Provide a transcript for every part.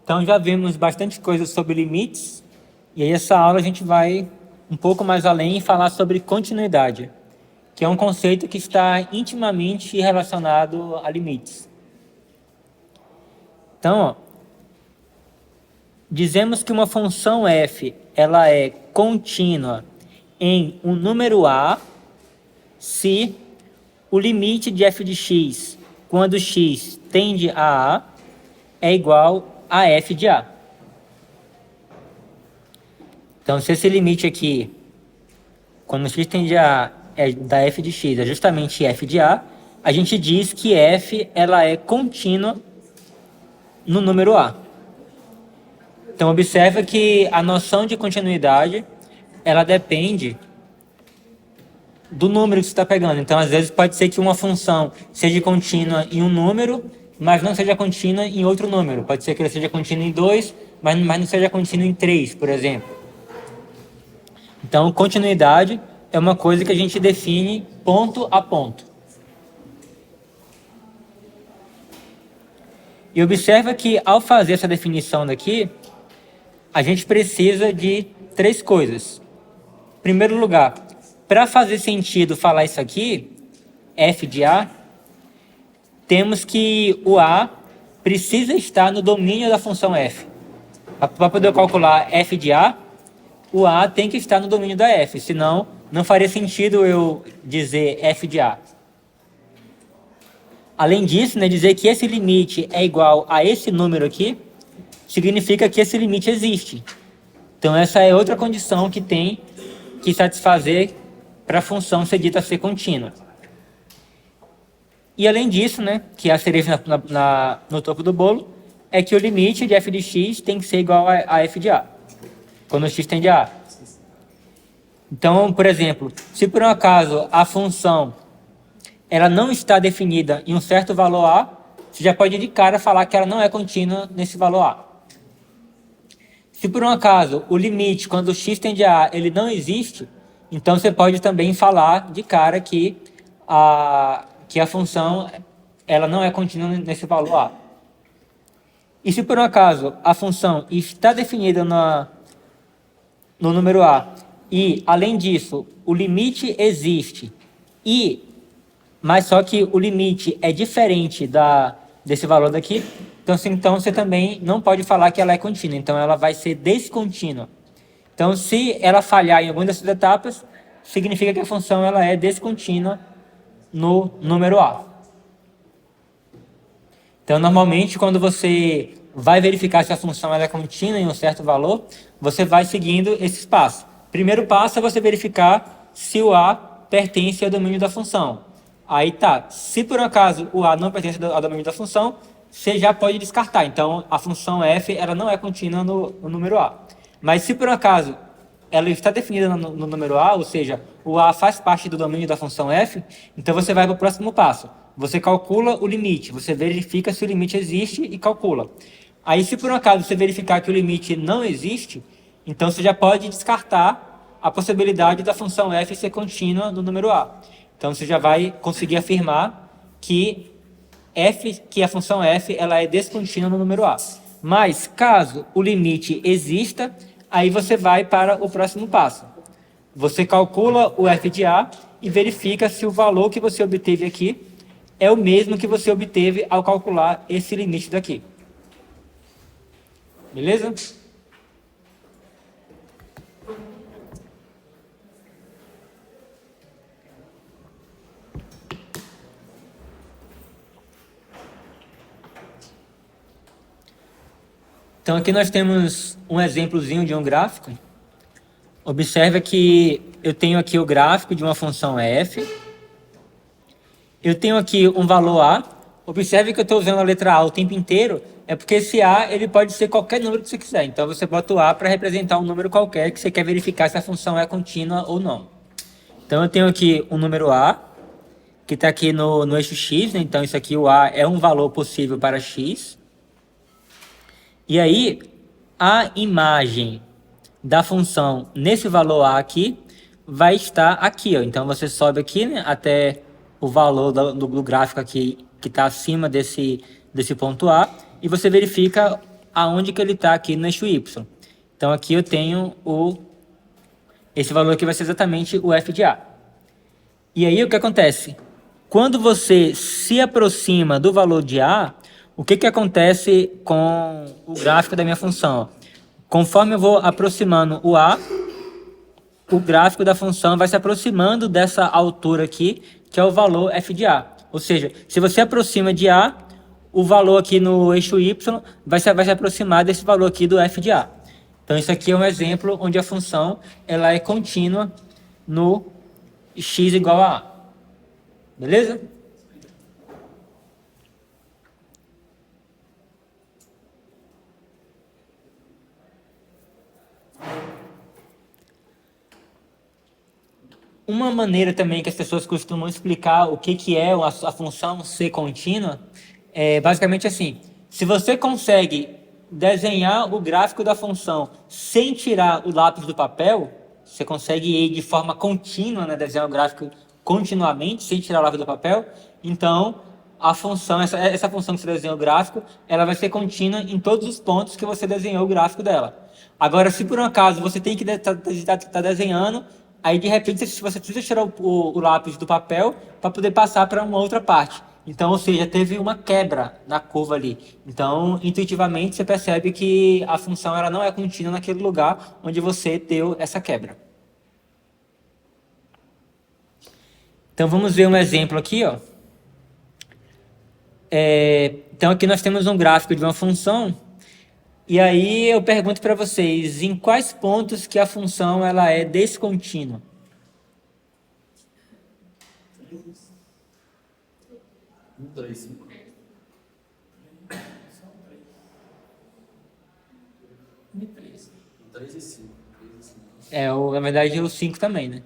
Então já vimos bastante coisa sobre limites, e aí essa aula a gente vai um pouco mais além e falar sobre continuidade, que é um conceito que está intimamente relacionado a limites. Então, ó, dizemos que uma função f ela é contínua em um número a se o limite de f de x, quando x tende a é igual a f de a. Então, se esse limite aqui, quando x tende a é da f de x, é justamente f de a gente diz que f ela é contínua no número a. Então, observa que a noção de continuidade, ela depende do número que você está pegando. Então, às vezes, pode ser que uma função seja contínua em um número, mas não seja contínua em outro número. Pode ser que ela seja contínua em 2, mas não seja contínua em 3, por exemplo. Então, continuidade é uma coisa que a gente define ponto a ponto. E observa que, ao fazer essa definição daqui, a gente precisa de 3 coisas. Em primeiro lugar, para fazer sentido falar isso aqui, f de a, temos que o a precisa estar no domínio da função f. Para poder calcular f de a, o a tem que estar no domínio da f, senão não faria sentido eu dizer f de a. Além disso, né, dizer que esse limite é igual a esse número aqui, significa que esse limite existe. Então, essa é outra condição que tem que satisfazer para a função ser dita ser contínua. E além disso, né, que a cereja no topo do bolo, é que o limite de f de x tem que ser igual a f de a, quando x tende a. Então, por exemplo, se por um acaso a função ela não está definida em um certo valor a, você já pode de cara falar que ela não é contínua nesse valor a. Se por um acaso o limite, quando x tende a ele não existe, então você pode também falar de cara que a função ela não é contínua nesse valor a. E se por um acaso a função está definida no número a e, além disso, o limite existe, mas só que o limite é diferente desse valor daqui, então você também não pode falar que ela é contínua, então ela vai ser descontínua. Então, se ela falhar em alguma dessas etapas, significa que a função ela é descontínua no número a. Então, normalmente, quando você vai verificar se a função ela é contínua em um certo valor, você vai seguindo esses passos. Primeiro passo é você verificar se o a pertence ao domínio da função. Aí tá, se por um acaso o a não pertence ao domínio da função, você já pode descartar. Então, a função f ela não é contínua no número a. Mas se por um acaso ela está definida no número a, ou seja, o a faz parte do domínio da função f, então você vai para o próximo passo. Você calcula o limite, você verifica se o limite existe e calcula. Aí, se por um acaso você verificar que o limite não existe, então você já pode descartar a possibilidade da função f ser contínua no número a. Então, você já vai conseguir afirmar que a função f ela é descontínua no número a. Mas, caso o limite exista, aí você vai para o próximo passo. Você calcula o f de a e verifica se o valor que você obteve aqui é o mesmo que você obteve ao calcular esse limite daqui. Beleza? Então, aqui nós temos um exemplozinho de um gráfico. Observa que eu tenho aqui o gráfico de uma função f. Eu tenho aqui um valor a. Observe que eu estou usando a letra a o tempo inteiro, é porque esse a ele pode ser qualquer número que você quiser. Então, você bota o a para representar um número qualquer que você quer verificar se a função é contínua ou não. Então, eu tenho aqui um número a, que está aqui no eixo x, né? Então, isso aqui, o a, é um valor possível para x. E aí, a imagem da função nesse valor a aqui vai estar aqui, ó. Então, você sobe aqui, né, até o valor do gráfico aqui, que está acima desse ponto A, e você verifica aonde que ele está aqui no eixo y. Então aqui eu tenho esse valor aqui vai ser exatamente o f de a. E aí o que acontece? Quando você se aproxima do valor de a, o que que acontece com o gráfico da minha função? Conforme eu vou aproximando o a, o gráfico da função vai se aproximando dessa altura aqui, que é o valor f de a. Ou seja, se você aproxima de a, o valor aqui no eixo y vai se aproximar desse valor aqui do f de a. Então, isso aqui é um exemplo onde a função ela é contínua no x igual a a. Beleza? Uma maneira também que as pessoas costumam explicar o que é a função ser contínua é basicamente assim. Se você consegue desenhar o gráfico da função sem tirar o lápis do papel, você consegue ir de forma contínua, né, desenhar o gráfico continuamente, sem tirar o lápis do papel, então a função, essa função que você desenhou o gráfico, ela vai ser contínua em todos os pontos que você desenhou o gráfico dela. Agora, se por um acaso você tem que estar desenhando, aí de repente você precisa tirar o lápis do papel para poder passar para uma outra parte. Então, ou seja, teve uma quebra na curva ali. Então, intuitivamente, você percebe que a função ela não é contínua naquele lugar onde você deu essa quebra. Então, vamos ver um exemplo aqui, ó. Então, aqui nós temos um gráfico de uma função. E aí eu pergunto para vocês, em quais pontos que a função ela é descontínua? Na verdade, o 5 também, né?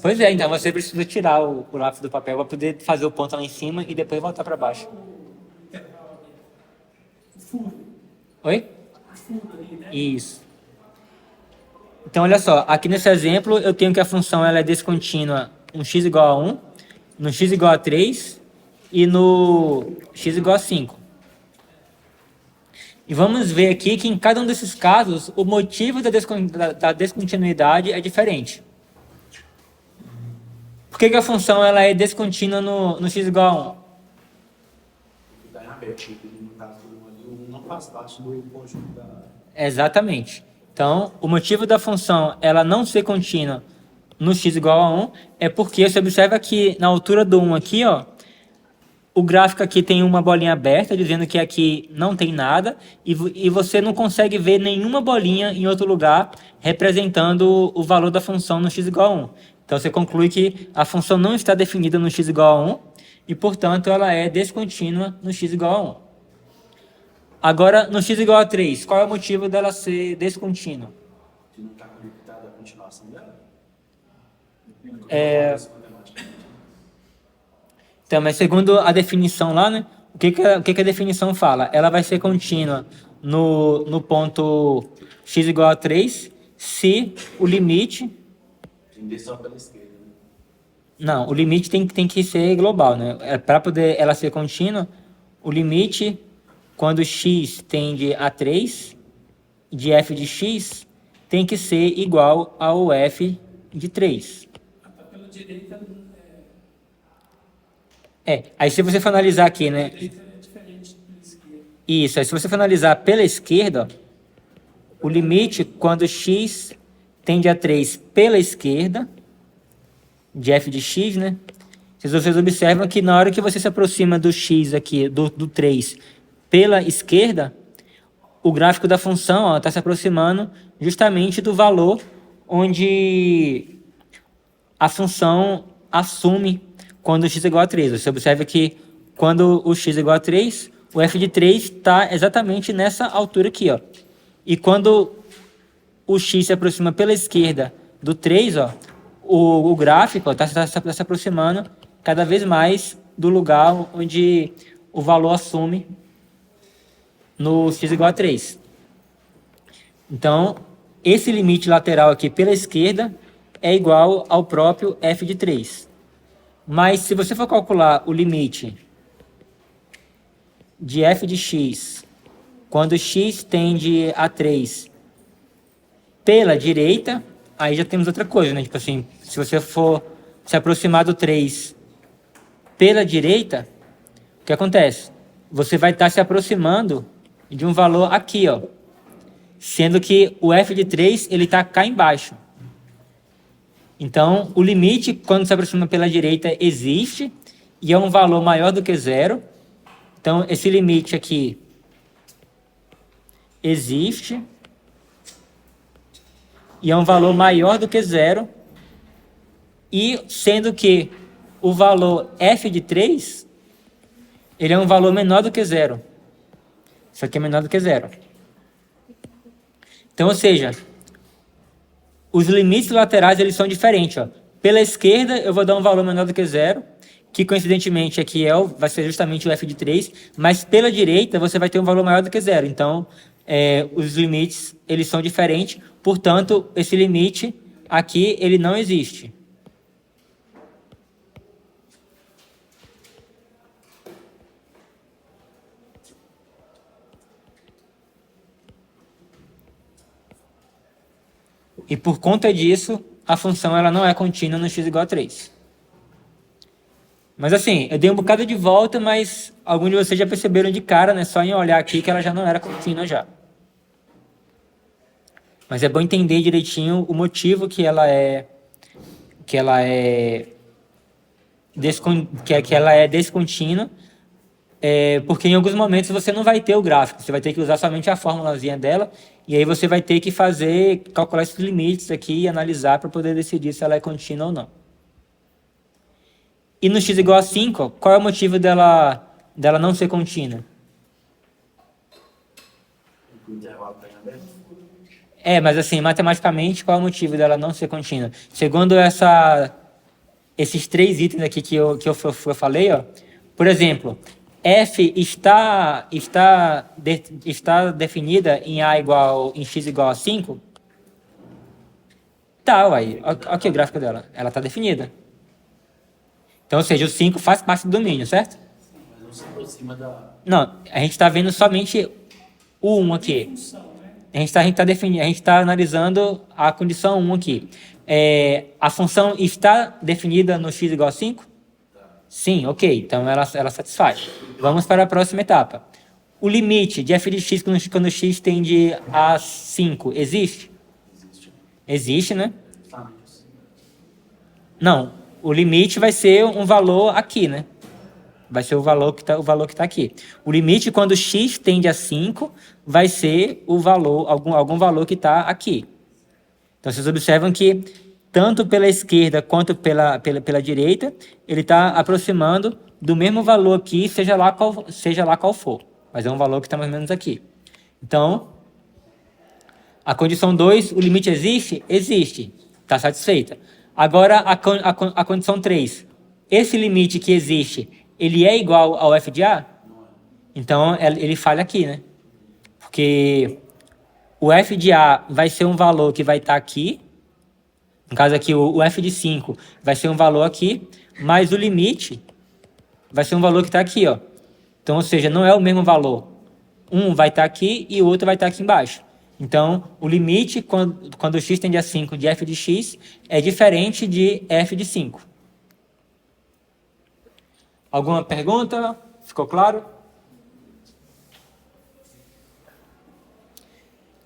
Pois é, então você precisa tirar o lápis do papel para poder fazer o ponto lá em cima e depois voltar para baixo. Oi? Isso. Então, olha só, aqui nesse exemplo eu tenho que a função ela é descontínua no x igual a 1, no x igual a 3 e no x igual a 5. E vamos ver aqui que em cada um desses casos o motivo da descontinuidade é diferente. Por que a função ela é descontínua no x igual a 1? Está em aberto, no caso do não faz parte do conjunto da... Exatamente. Então, o motivo da função ela não ser contínua no x igual a 1 é porque você observa que na altura do 1 aqui, ó, o gráfico aqui tem uma bolinha aberta, dizendo que aqui não tem nada, e você não consegue ver nenhuma bolinha em outro lugar representando o valor da função no x igual a 1. Então, você conclui que a função não está definida no x igual a 1 e, portanto, ela é descontínua no x igual a 1. Agora, no x igual a 3, qual é o motivo dela ser descontínua? Que não está conectada a continuação dela? Então, mas segundo a definição lá, né? O que a definição fala? Ela vai ser contínua no ponto x igual a 3 se o limite... Inversão pela esquerda, né? Não, o limite tem que ser global, né? Para poder ela ser contínua, o limite, quando x tende a 3, de f de x, tem que ser igual ao f de 3. Pela direita Aí se você for analisar aqui, né? é diferente da esquerda. Isso, aí se você for analisar pela esquerda, o limite, quando x tende a 3 pela esquerda, de f de x, né? Vocês observam que na hora que você se aproxima do x aqui, do 3, pela esquerda, o gráfico da função está se aproximando justamente do valor onde a função assume quando o x é igual a 3. Você observa que quando o x é igual a 3, o f de 3 está exatamente nessa altura aqui, ó. E quando o x se aproxima pela esquerda do 3, ó, o gráfico está se aproximando cada vez mais do lugar onde o valor assume no x igual a 3. Então, esse limite lateral aqui pela esquerda é igual ao próprio f de 3. Mas se você for calcular o limite de f de x, quando x tende a 3 pela direita, aí já temos outra coisa, né? Tipo assim, se você for se aproximar do 3 pela direita, o que acontece? Você vai estar se aproximando de um valor aqui, ó. Sendo que o f de 3, ele está cá embaixo. Então, o limite, quando se aproxima pela direita, existe, e é um valor maior do que zero. Então, esse limite aqui existe, e é um valor maior do que zero, e sendo que o valor f de 3, ele é um valor menor do que zero. Isso aqui é menor do que zero. Então, ou seja, os limites laterais eles são diferentes. Ó. Pela esquerda, eu vou dar um valor menor do que zero, que coincidentemente aqui vai ser justamente o f de 3, mas pela direita você vai ter um valor maior do que zero. Então, os limites eles são diferentes, portanto, esse limite aqui ele não existe. E por conta disso, a função ela não é contínua no x igual a 3. Mas assim, eu dei um bocado de volta, mas alguns de vocês já perceberam de cara, né? Só em olhar aqui que ela já não era contínua já. Mas é bom entender direitinho o motivo que ela é descontínua, porque em alguns momentos você não vai ter o gráfico, você vai ter que usar somente a formulazinha dela, e aí você vai ter que calcular esses limites aqui e analisar para poder decidir se ela é contínua ou não. E no x igual a 5, qual é o motivo dela não ser contínua? O intervalo está em aberto. Mas assim, matematicamente, qual é o motivo dela não ser contínua? Segundo esses 3 itens aqui que eu falei, ó, por exemplo, f está definida em x igual a 5? Tá, uai. Olha aqui o gráfico dela. Ela está definida. Então, ou seja, o 5 faz parte do domínio, certo? Mas não se aproxima da... Não, a gente está vendo somente o 1 aqui. Função, né? A gente está analisando a condição 1 aqui. A função está definida no x igual a 5? Sim, ok. Então ela satisfaz. Vamos para a próxima etapa. O limite de f de x quando x tende a 5 existe? Existe. Existe, né? Tá, mas... Não. O limite vai ser um valor aqui, né? Vai ser o valor que está aqui. O limite, quando x tende a 5, vai ser o valor, algum valor que está aqui. Então, vocês observam que, tanto pela esquerda quanto pela direita, ele está aproximando do mesmo valor aqui, seja lá qual for. Mas é um valor que está mais ou menos aqui. Então, a condição 2, o limite existe? Existe. Está satisfeita. Agora, a condição 3. Esse limite que existe, ele é igual ao f de a? Então, ele falha aqui, né? Porque o f de a vai ser um valor que vai estar aqui. No caso aqui, o f de 5 vai ser um valor aqui, mas o limite vai ser um valor que está aqui, ó. Então, ou seja, não é o mesmo valor. Um vai estar aqui e o outro vai estar aqui embaixo. Então, o limite, quando o x tende a 5 de f de x, é diferente de f de 5. Alguma pergunta? Ficou claro?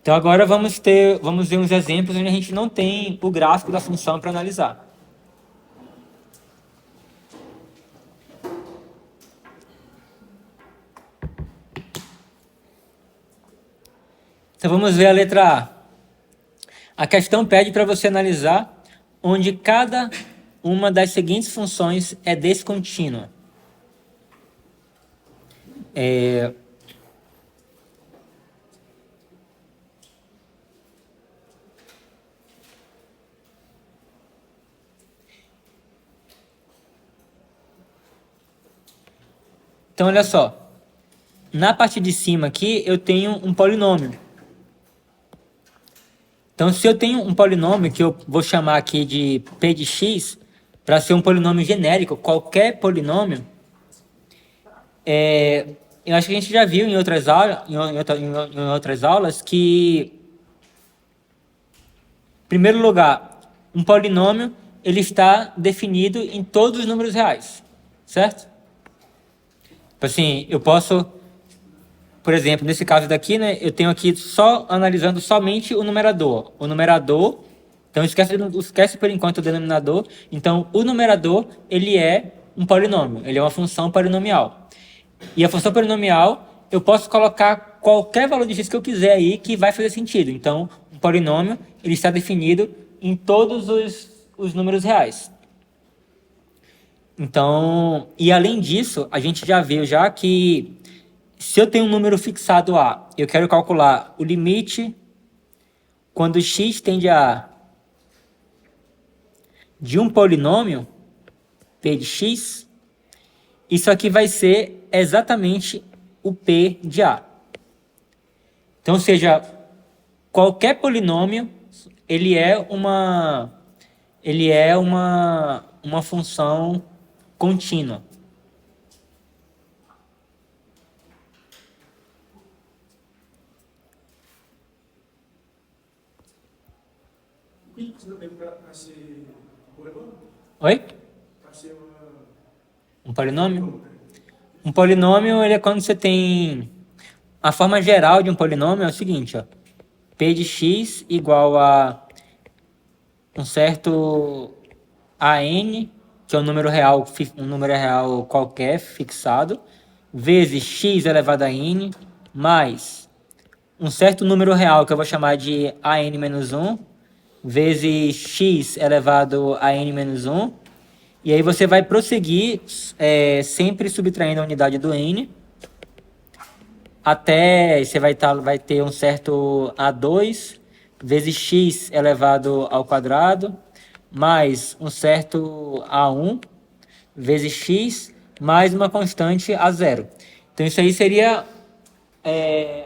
Então, agora vamos ver uns exemplos onde a gente não tem o gráfico da função para analisar. Então, vamos ver a letra A. A questão pede para você analisar onde cada uma das seguintes funções é descontínua. Então, olha só. Na parte de cima aqui, eu tenho um polinômio. Então, se eu tenho um polinômio que eu vou chamar aqui de p de x, para ser um polinômio genérico, qualquer polinômio, eu acho que a gente já viu em outras aulas, em outras aulas que, em primeiro lugar, um polinômio ele está definido em todos os números reais, certo? Tipo assim, eu posso, por exemplo, nesse caso daqui, né, eu tenho aqui só analisando somente o numerador. O numerador, então esquece por enquanto o denominador. Então, o numerador, ele é um polinômio, ele é uma função polinomial. E a função polinomial, eu posso colocar qualquer valor de x que eu quiser aí que vai fazer sentido. Então, um polinômio, ele está definido em todos os números reais. Então, e além disso, a gente já viu já que se eu tenho um número fixado A, eu quero calcular o limite quando x tende a de um polinômio, p de x, isso aqui vai ser exatamente o p de A. Então, ou seja, qualquer polinômio, ele é uma função contínua. O que precisa ter para ser polinômio? Oi? Para ser Um polinômio? Um polinômio ele é quando você tem... A forma geral de um polinômio é o seguinte, ó. P de x igual a um certo AN, que é um número real qualquer, fixado, vezes x elevado a n, mais um certo número real, que eu vou chamar de AN-1, vezes x elevado a n-1, e aí você vai prosseguir sempre subtraindo a unidade do n, até você vai ter um certo A2 vezes x elevado ao quadrado, mais um certo A1 vezes x, mais uma constante A0. Então isso aí seria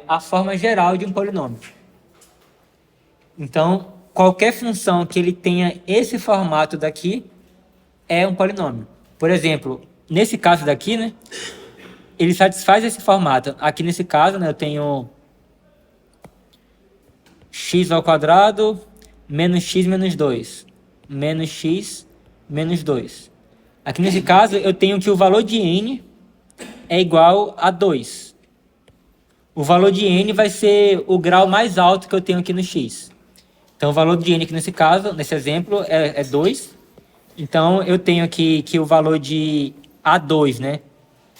a forma geral de um polinômio. Então, qualquer função que ele tenha esse formato daqui é um polinômio. Por exemplo, nesse caso daqui, né, ele satisfaz esse formato. Aqui nesse caso, né, eu tenho x ao quadrado menos x menos 2, menos x menos 2. Aqui nesse caso, eu tenho que o valor de n é igual a 2. O valor de n vai ser o grau mais alto que eu tenho aqui no x. Então, o valor de n aqui nesse caso, nesse exemplo, é 2. Então, eu tenho aqui que o valor de A2, né,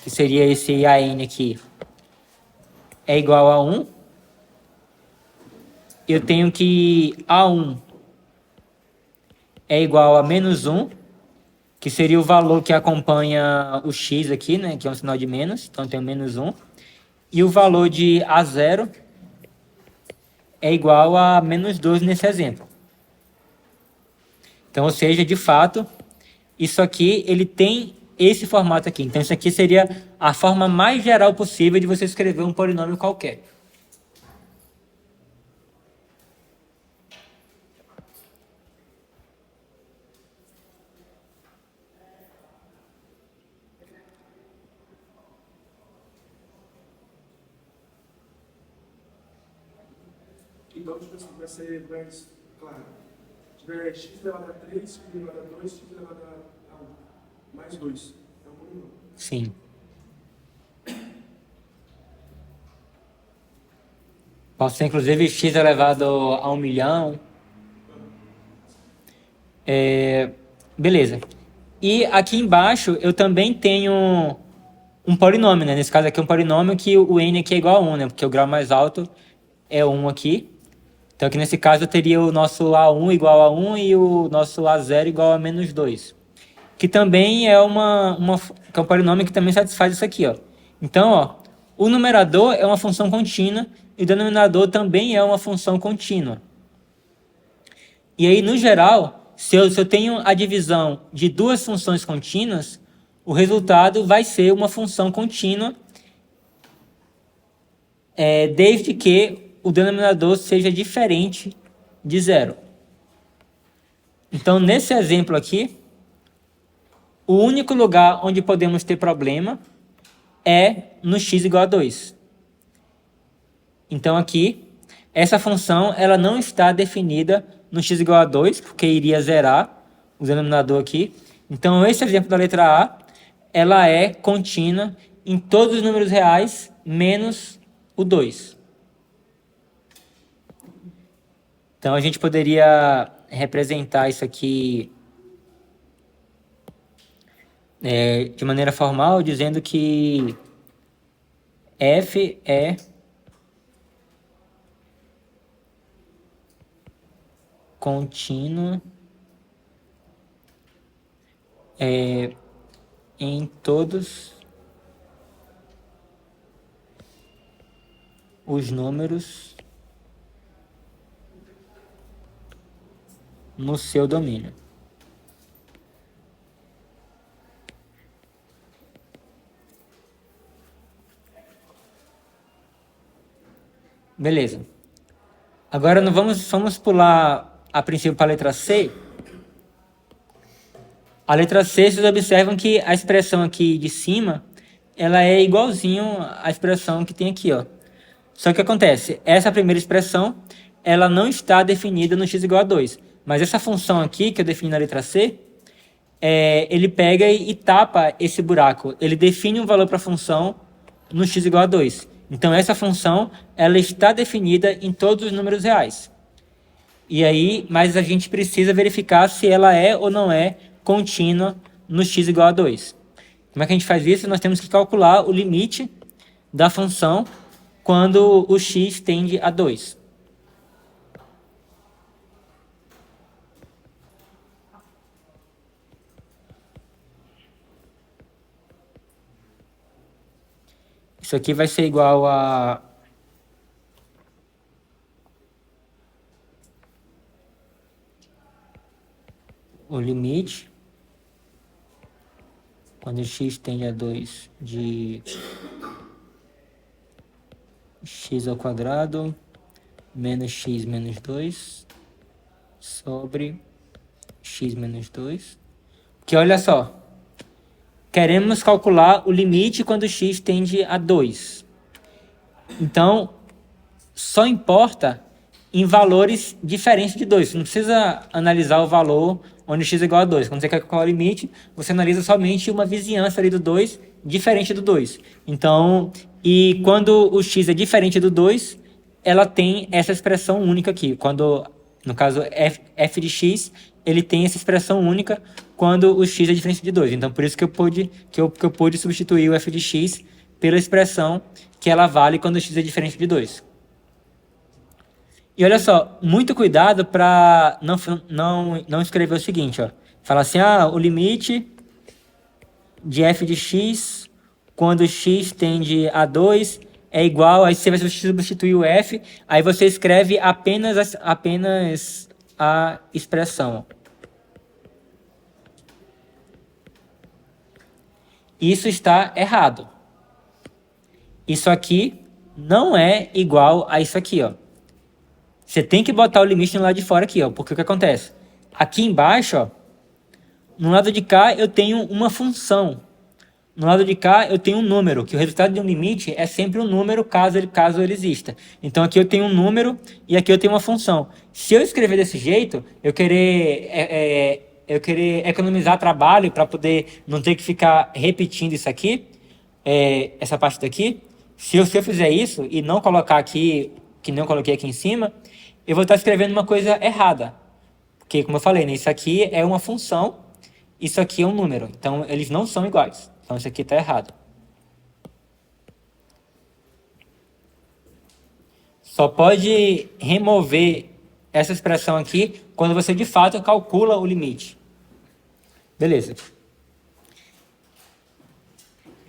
que seria esse AN aqui, é igual a 1. Eu tenho que A1 é igual a menos 1, que seria o valor que acompanha o x aqui, né, que é um sinal de menos, então eu tenho menos 1. E o valor de A0 é igual a menos 2 nesse exemplo. Então, ou seja, de fato, isso aqui ele tem esse formato aqui. Então, isso aqui seria a forma mais geral possível de você escrever um polinômio qualquer. Então, tipo assim, vai ser mais claro. Se tiver x elevado a 3, x elevado a 2, x elevado a 1, mais 2. É um polinômio. Sim. Pode ser, inclusive, x elevado a 1 milhão. Beleza. E aqui embaixo eu também tenho um polinômio, né? Nesse caso aqui é um polinômio que o n aqui é igual a 1, né? Porque o grau mais alto é 1 aqui. Então aqui nesse caso eu teria o nosso A1 igual a 1 e o nosso A0 igual a menos 2. Que também é que é um polinômio que também satisfaz isso aqui, ó. Então, ó, o numerador é uma função contínua e o denominador também é uma função contínua. E aí, no geral, se eu tenho a divisão de duas funções contínuas, o resultado vai ser uma função contínua, desde que o denominador seja diferente de 0. Então, nesse exemplo aqui, o único lugar onde podemos ter problema é no x igual a 2. Então aqui, essa função ela não está definida no x igual a 2, porque iria zerar o denominador aqui. Então esse exemplo da letra A, ela é contínua em todos os números reais, menos o 2. Então a gente poderia representar isso aqui de maneira formal, dizendo que f é contínuo em todos os números no seu domínio. Beleza. Agora vamos pular a princípio para a letra C. A letra C, vocês observam que a expressão aqui de cima, ela é igualzinho à expressão que tem aqui, ó. Só que o que acontece? Essa primeira expressão, ela não está definida no x igual a 2. Mas essa função aqui, que eu defini na letra C, ele pega e tapa esse buraco. Ele define um valor para a função no x igual a 2. Então, essa função, ela está definida em todos os números reais. E aí, mas a gente precisa verificar se ela é ou não é contínua no x igual a 2. Como é que a gente faz isso? Nós temos que calcular o limite da função quando o x tende a 2. Isso aqui vai ser igual a o limite quando x tende a 2 de x ao quadrado menos x menos 2 sobre x menos 2. Que olha só, queremos calcular o limite quando x tende a 2. Então, só importa em valores diferentes de 2. Você não precisa analisar o valor onde x é igual a 2. Quando você quer calcular o limite, você analisa somente uma vizinhança ali do 2 diferente do 2. Então, e quando o x é diferente do 2, ela tem essa expressão única aqui. Quando, no caso, f de x, ele tem essa expressão única quando o x é diferente de 2. Então, por isso que eu pude substituir o f de x pela expressão que ela vale quando o x é diferente de 2. E olha só, muito cuidado para não escrever o seguinte, ó. Fala assim, o limite de f de x quando x tende a 2 é igual, aí você vai substituir o f, aí você escreve apenas a expressão. Isso está errado. Isso aqui não é igual a isso aqui, ó. Você tem que botar o limite no lado de fora aqui, ó, porque o que acontece? Aqui embaixo, ó, no lado de cá eu tenho uma função. No lado de cá eu tenho um número, que o resultado de um limite é sempre um número caso ele exista. Então aqui eu tenho um número e aqui eu tenho uma função. Se eu escrever desse jeito, eu querer economizar trabalho para poder não ter que ficar repetindo isso aqui, essa parte daqui, se eu fizer isso e não colocar aqui, que não coloquei aqui em cima, eu vou estar escrevendo uma coisa errada. Porque, como eu falei, né, isso aqui é uma função, isso aqui é um número. Então, eles não são iguais. Então, isso aqui está errado. Só pode remover essa expressão aqui quando você, de fato, calcula o limite. Beleza.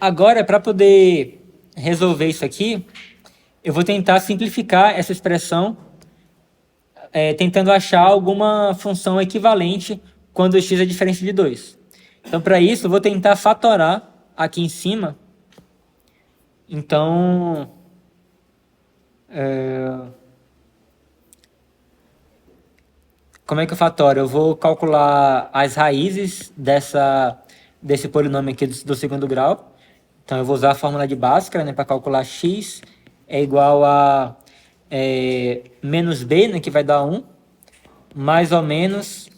Agora, para poder resolver isso aqui, eu vou tentar simplificar essa expressão, tentando achar alguma função equivalente quando o x é diferente de 2. Então, para isso, eu vou tentar fatorar aqui em cima. Então, como é que eu fatoro? Eu vou calcular as raízes desse polinômio aqui do segundo grau. Então, eu vou usar a fórmula de Bhaskara, né, para calcular x é igual a menos b, né, que vai dar 1, mais ou menos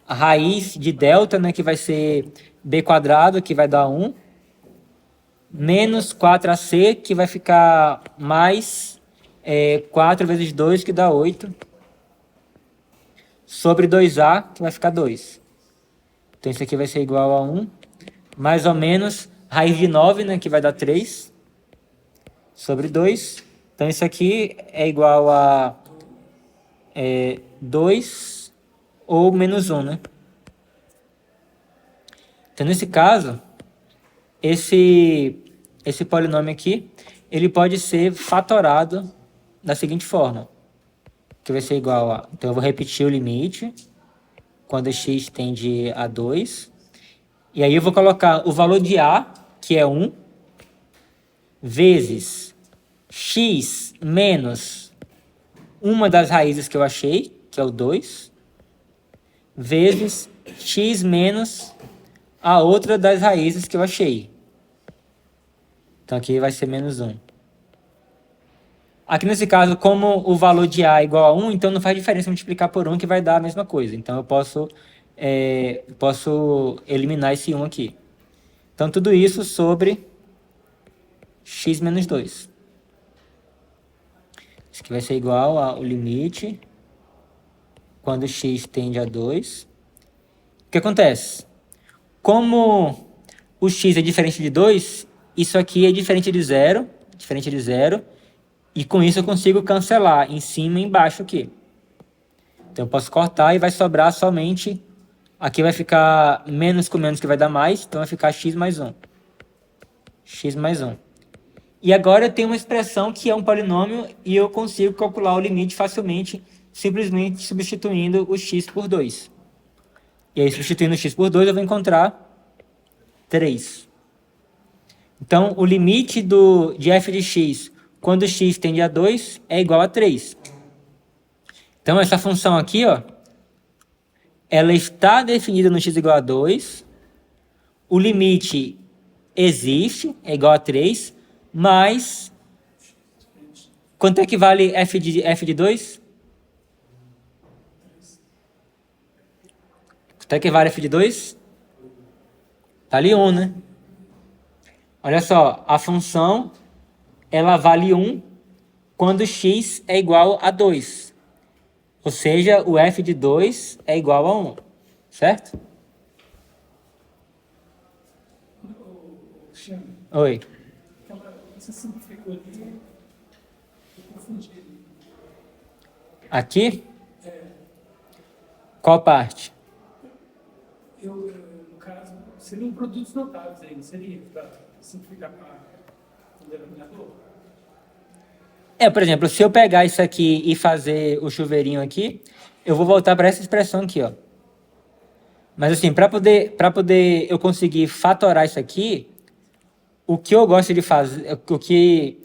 a raiz de delta, né, que vai ser b quadrado, que vai dar 1, menos 4ac, que vai ficar mais 4 vezes 2, que dá 8, sobre 2a, que vai ficar 2. Então, isso aqui vai ser igual a 1, mais ou menos raiz de 9, né, que vai dar 3, sobre 2. Então, isso aqui é igual a 2 ou menos 1, né? Então, nesse caso, esse polinômio aqui, ele pode ser fatorado da seguinte forma, que vai ser igual a... Então, eu vou repetir o limite, quando x tende a 2. E aí eu vou colocar o valor de a, que é 1, vezes x menos uma das raízes que eu achei, que é o 2, vezes x menos a outra das raízes que eu achei. Então aqui vai ser menos 1. Aqui nesse caso, como o valor de a é igual a 1, então não faz diferença multiplicar por 1, que vai dar a mesma coisa. Então eu posso eliminar esse 1 aqui. Então tudo isso sobre x menos 2. Isso aqui vai ser igual ao limite quando x tende a 2. O que acontece? Como o x é diferente de 2, isso aqui é diferente de 0, e com isso eu consigo cancelar em cima e embaixo aqui. Então eu posso cortar e vai sobrar somente... Aqui vai ficar menos com menos, que vai dar mais, então vai ficar x mais 1. X mais 1. E agora eu tenho uma expressão que é um polinômio e eu consigo calcular o limite facilmente, simplesmente substituindo o x por 2. E aí, substituindo o x por 2, eu vou encontrar 3. Então, o limite de f de x, quando x tende a 2, é igual a 3. Então, essa função aqui, ó, ela está definida no x igual a 2, o limite existe, é igual a 3, mas quanto é que vale f de 2? Quanto é que vale f de 2? Tá ali 1, né? Olha só, a função, ela vale 1 quando x é igual a 2. Ou seja, o f de 2 é igual a 1, certo? Oi. Você simplificou ali, eu confundi. Aqui? Qual parte? No caso, seriam produtos notáveis aí, não seria? Para simplificar para o denominador? Por exemplo, se eu pegar isso aqui e fazer o chuveirinho aqui, eu vou voltar para essa expressão aqui, ó. Mas assim, para poder eu conseguir fatorar isso aqui, o que eu gosto de fazer,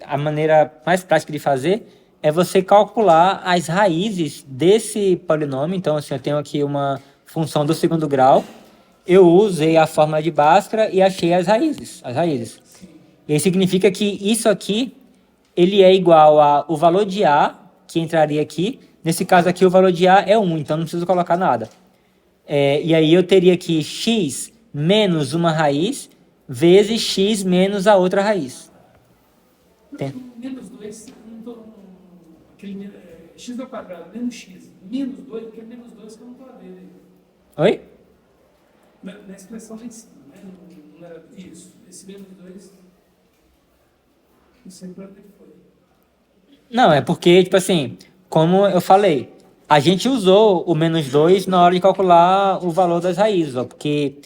a maneira mais prática de fazer é você calcular as raízes desse polinômio. Então, assim, eu tenho aqui uma função do segundo grau, eu usei a fórmula de Bhaskara e achei as raízes. E aí significa que isso aqui, ele é igual ao valor de a, que entraria aqui. Nesse caso aqui, o valor de a é 1, então não preciso colocar nada. E aí eu teria aqui x menos uma raiz, vezes x menos a outra raiz. Menos 2, aquele x ao quadrado, menos x, menos 2, porque é menos 2 que eu não estou a ver. Oi? Na expressão lá em cima, né? Não era isso. Esse menos 2, não sei para onde foi. Não, é porque, tipo assim, como eu falei, a gente usou o menos 2 na hora de calcular o valor das raízes, ó, porque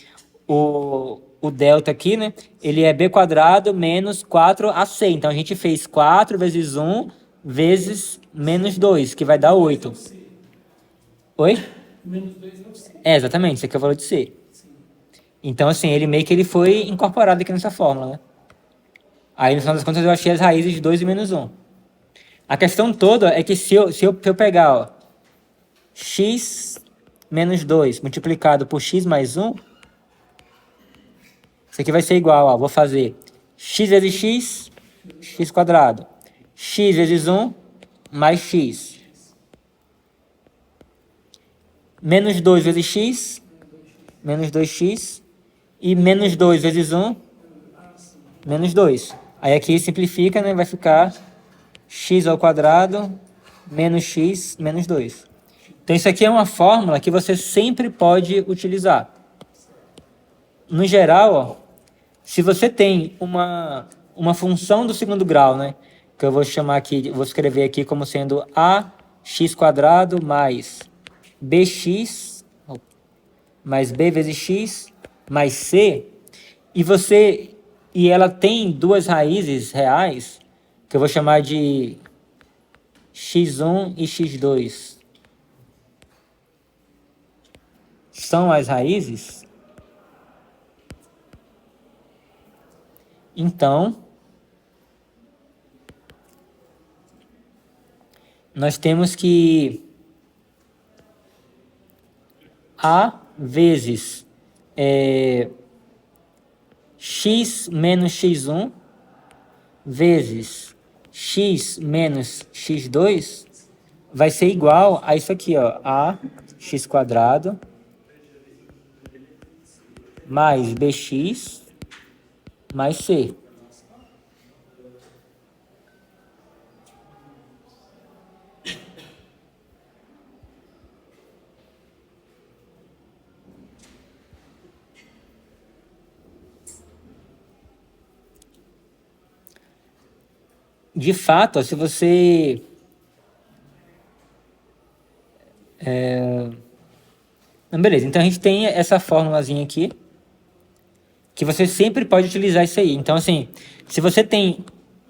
o delta aqui, né, ele é b quadrado menos 4ac. Então, a gente fez 4 vezes 1 vezes menos 2, que vai dar 8. Oi? Menos 2 é o c. Exatamente, isso aqui é o valor de c. Então, assim, ele foi incorporado aqui nessa fórmula, né? Aí, no final das contas, eu achei as raízes de 2 e menos 1. A questão toda é que se eu pegar, ó, x menos 2 multiplicado por x mais 1, isso aqui vai ser igual, ó, vou fazer x vezes x, x quadrado. X vezes 1, mais x. Menos 2 vezes x, menos 2x. E menos 2 vezes 1, menos 2. Aí aqui simplifica, né? Vai ficar x ao quadrado menos x menos 2. Então isso aqui é uma fórmula que você sempre pode utilizar. No geral, ó, se você tem uma função do segundo grau, né? Que eu vou chamar aqui, vou escrever aqui como sendo ax² mais bx mais b vezes x mais c, e ela tem duas raízes reais, que eu vou chamar de x1 e x2. São as raízes. Então, nós temos que a vezes x menos x1 vezes x menos x2 vai ser igual a isso aqui, ó, ax² mais bx mais c. De fato, ó, se você beleza, então a gente tem essa formulazinha aqui, que você sempre pode utilizar isso aí. Então, assim, se você tem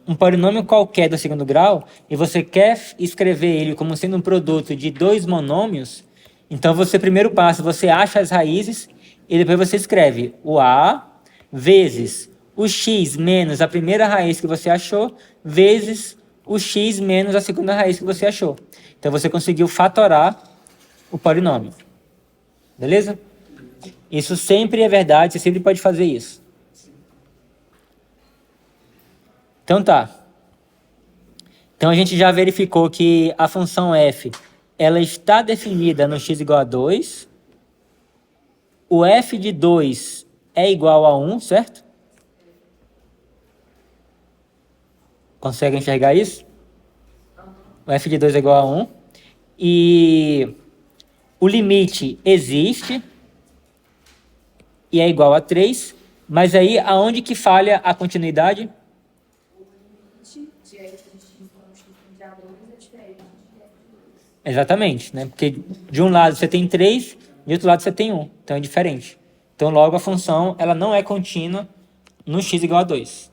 um polinômio qualquer do segundo grau e você quer escrever ele como sendo um produto de dois monômios, então você, primeiro passo, você acha as raízes e depois você escreve o a vezes o x menos a primeira raiz que você achou, vezes o x menos a segunda raiz que você achou. Então você conseguiu fatorar o polinômio. Beleza? Isso sempre é verdade, você sempre pode fazer isso. Então tá. Então a gente já verificou que a função f, ela está definida no x igual a 2. O f de 2 é igual a 1, certo? Consegue enxergar isso? O f de 2 é igual a 1. E o limite existe e é igual a 3. Mas aí, aonde que falha a continuidade? Exatamente, né? Porque de um lado você tem 3, de outro lado você tem 1. Então é diferente. Então logo a função ela não é contínua no x igual a 2.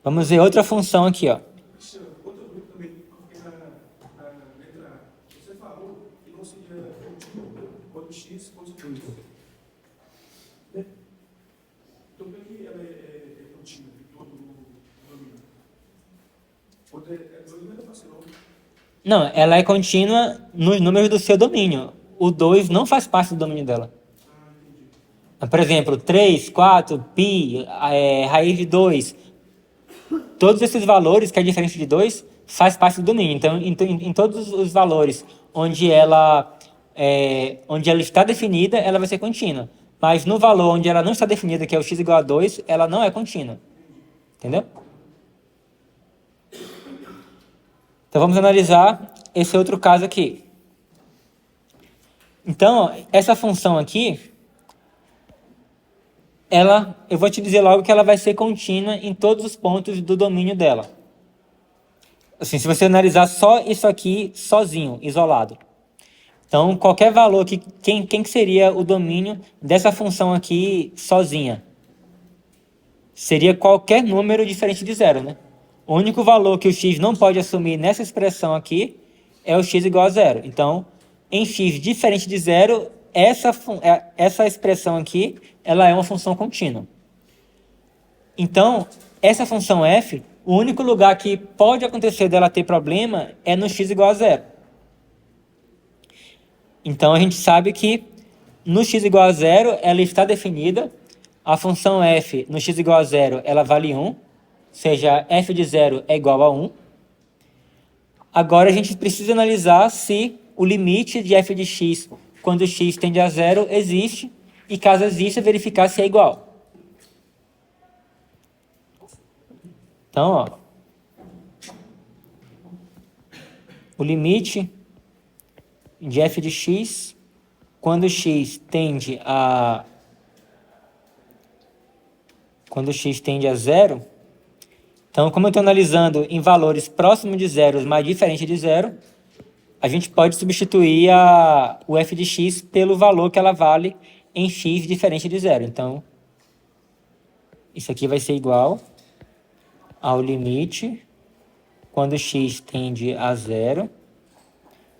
Vamos ver outra função aqui, ó. Outra dúvida também, porque na letra A, você falou que não seria contínuo quando x fosse 2. Né? Então, por que ela é contínua em todo o domínio? Quando é 2, não é fácil, não. Não, ela é contínua nos números do seu domínio. O 2 não faz parte do domínio dela. Por exemplo, 3, 4, π, raiz de 2. Todos esses valores, que é diferente de 2, faz parte do domínio. Então, em todos os valores onde ela está definida, ela vai ser contínua. Mas no valor onde ela não está definida, que é o x igual a 2, ela não é contínua. Entendeu? Então, vamos analisar esse outro caso aqui. Então, ó, essa função aqui, eu vou te dizer logo que ela vai ser contínua em todos os pontos do domínio dela. Assim, se você analisar só isso aqui sozinho, isolado. Então, qualquer valor que quem que seria o domínio dessa função aqui sozinha? Seria qualquer número diferente de 0, né? O único valor que o x não pode assumir nessa expressão aqui é o x igual a 0. Então, em x diferente de 0, essa expressão aqui, ela é uma função contínua. Então, essa função f, o único lugar que pode acontecer dela ter problema é no x igual a 0. Então, a gente sabe que No x igual a zero, ela está definida. A função f no x igual a zero, ela vale 1. Ou seja, f de zero é igual a 1. Agora a gente precisa analisar se o limite de f de x, quando x tende a zero, existe. E caso exista, verificar se é igual. Então, ó, o limite de f de x, quando x tende a zero, então, como eu estou analisando em valores próximos de zero, mas diferente de zero, a gente pode substituir o f de x pelo valor que ela vale em x diferente de zero. Então, isso aqui vai ser igual ao limite, quando x tende a zero,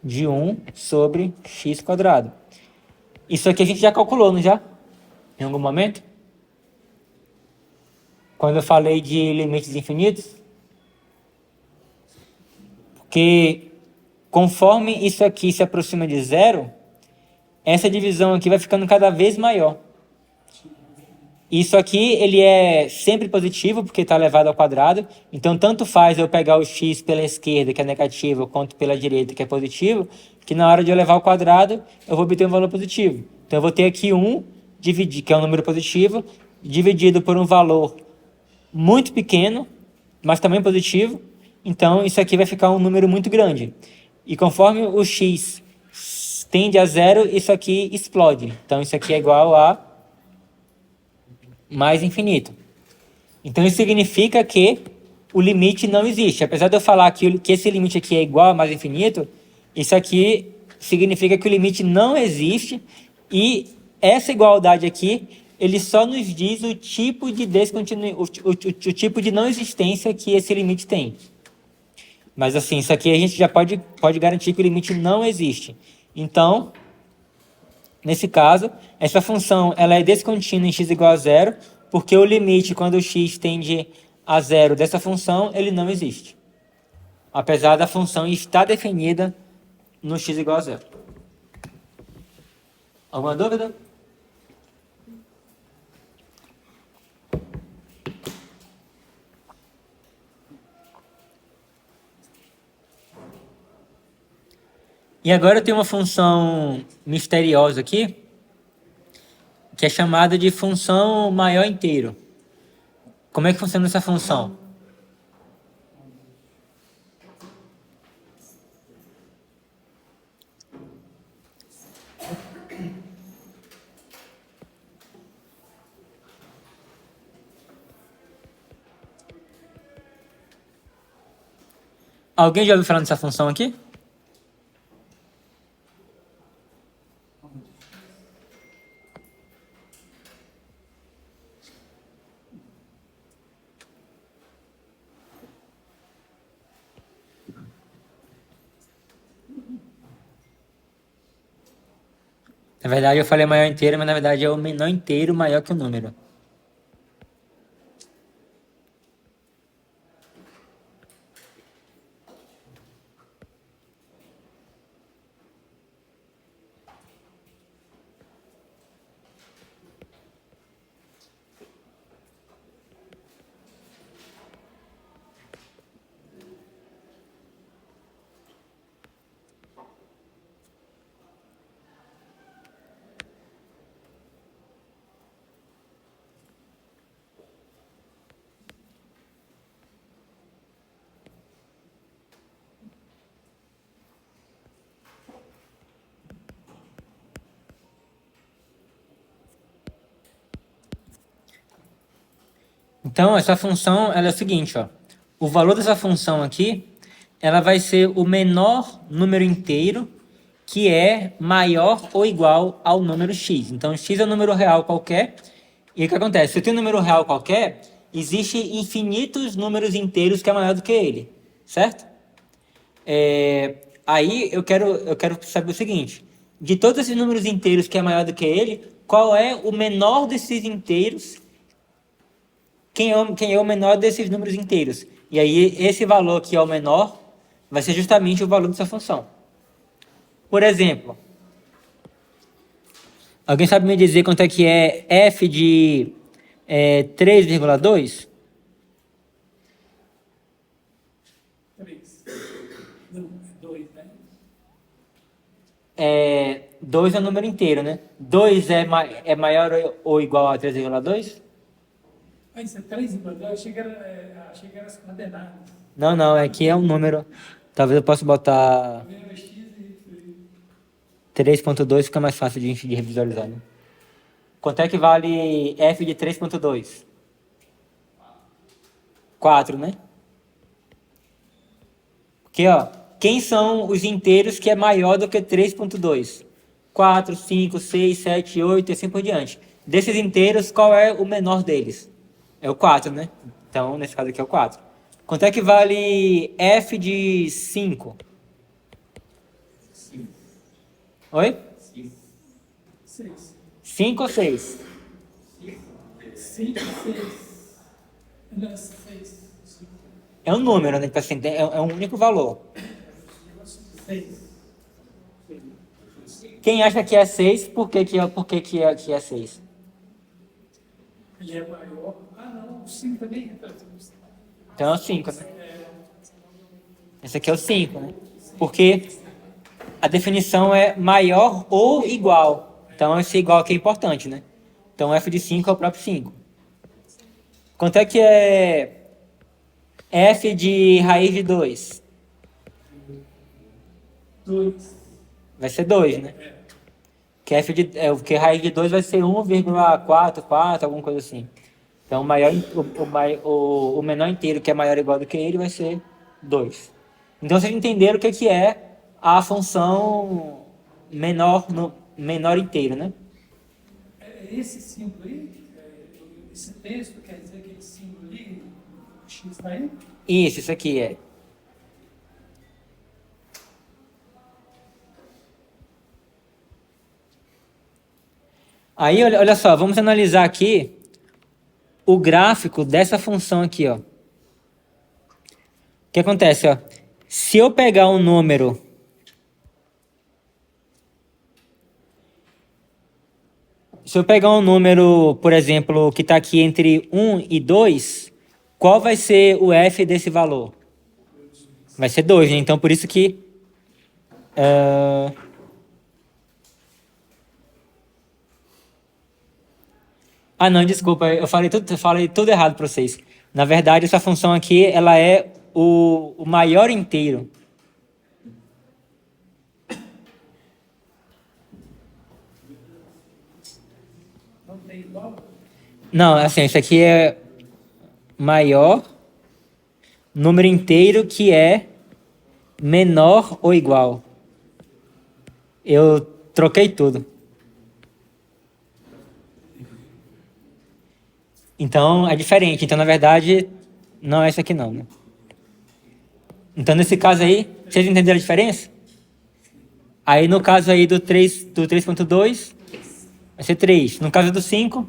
de 1 sobre x quadrado. Isso aqui a gente já calculou, não já? Em algum momento? Quando eu falei de limites infinitos? Porque conforme isso aqui se aproxima de zero, essa divisão aqui vai ficando cada vez maior. Isso aqui, ele é sempre positivo, porque está elevado ao quadrado. Então, tanto faz eu pegar o x pela esquerda, que é negativo, quanto pela direita, que é positivo, que na hora de eu levar ao quadrado, eu vou obter um valor positivo. Então, eu vou ter aqui 1, que é um número positivo, dividido por um valor muito pequeno, mas também positivo. Então, isso aqui vai ficar um número muito grande. E conforme o x tende a zero, isso aqui explode. Então, isso aqui é igual a mais infinito. Então, isso significa que o limite não existe. Apesar de eu falar que esse limite aqui é igual a mais infinito, isso aqui significa que o limite não existe e essa igualdade aqui, ele só nos diz o tipo de o tipo de não existência que esse limite tem. Mas assim, isso aqui a gente já pode garantir que o limite não existe. Então, nesse caso, essa função ela é descontínua em x igual a zero, porque o limite, quando o x tende a zero dessa função, ele não existe. Apesar da função estar definida no x igual a zero. Alguma dúvida? E agora eu tenho uma função misteriosa aqui, que é chamada de função maior inteiro. Como é que funciona essa função? Alguém já ouviu falar dessa função aqui? Na verdade, eu falei maior inteiro, mas na verdade é o menor inteiro maior que o número. Então, essa função ela é o seguinte, ó. O valor dessa função aqui, ela vai ser o menor número inteiro que é maior ou igual ao número x. Então, x é um número real qualquer. E o que acontece? Se eu tenho um número real qualquer, existe infinitos números inteiros que é maior do que ele, certo? Aí eu quero saber o seguinte: de todos esses números inteiros que é maior do que ele, qual é o menor desses inteiros? Quem é o menor desses números inteiros? E aí, esse valor que é o menor vai ser justamente o valor dessa função. Por exemplo, Alguém sabe me dizer quanto é que é f de 3,2? 3. Não, 2, né? 2 é o número inteiro, né? 2 é maior ou igual a 3,2? Ah, isso é 3 igual. Eu achei que era as coordenadas. Não, aqui é um número. Talvez eu possa botar Primeiro x e 3,2, fica mais fácil de a gente visualizar, né? Quanto é que vale f de 3,2? 4, né? Porque, ó, quem são os inteiros que é maior do que 3,2? 4, 5, 6, 7, 8 e assim por diante. Desses inteiros, qual é o menor deles? É o 4, né? Então, nesse caso aqui é o 4. Quanto é que vale f de 5? 5. Oi? 5. 6. 5 ou 6? 5, 6. Não, 6. É um número, né? Tipo assim, é um único valor. 6. Quem acha que é 6, por que que é 6? Ele é maior. Ah, não, o 5 também. Então é o 5, né? Esse aqui é o 5, né? Porque a definição é maior ou igual. Então esse igual aqui é importante, né? Então f de 5 é o próprio 5. Quanto é que é f de raiz de 2? 2. Vai ser 2, né? Que raiz de 2 vai ser 1,44, alguma coisa assim. Então o menor inteiro que é maior ou igual do que ele vai ser 2. Então vocês entenderam o que é a função menor inteiro, né? Esse símbolo aí, esse texto quer dizer aquele símbolo ali, o x está aí? Isso aqui é. Aí, olha só, vamos analisar aqui o gráfico dessa função aqui, ó. O que acontece, ó? Se eu pegar um número por exemplo, que está aqui entre 1 e 2, qual vai ser o f desse valor? Vai ser 2, né? Então, por isso que... não, desculpa, eu falei tudo errado para vocês. Na verdade, essa função aqui, ela é o maior inteiro. Não tem igual? Não, assim, isso aqui é maior número inteiro que é menor ou igual. Eu troquei tudo. Então, é diferente. Então, na verdade, não é isso aqui não, né? Então, nesse caso aí, vocês entenderam a diferença? Aí, no caso aí do 3.2, vai ser 3. No caso do 5,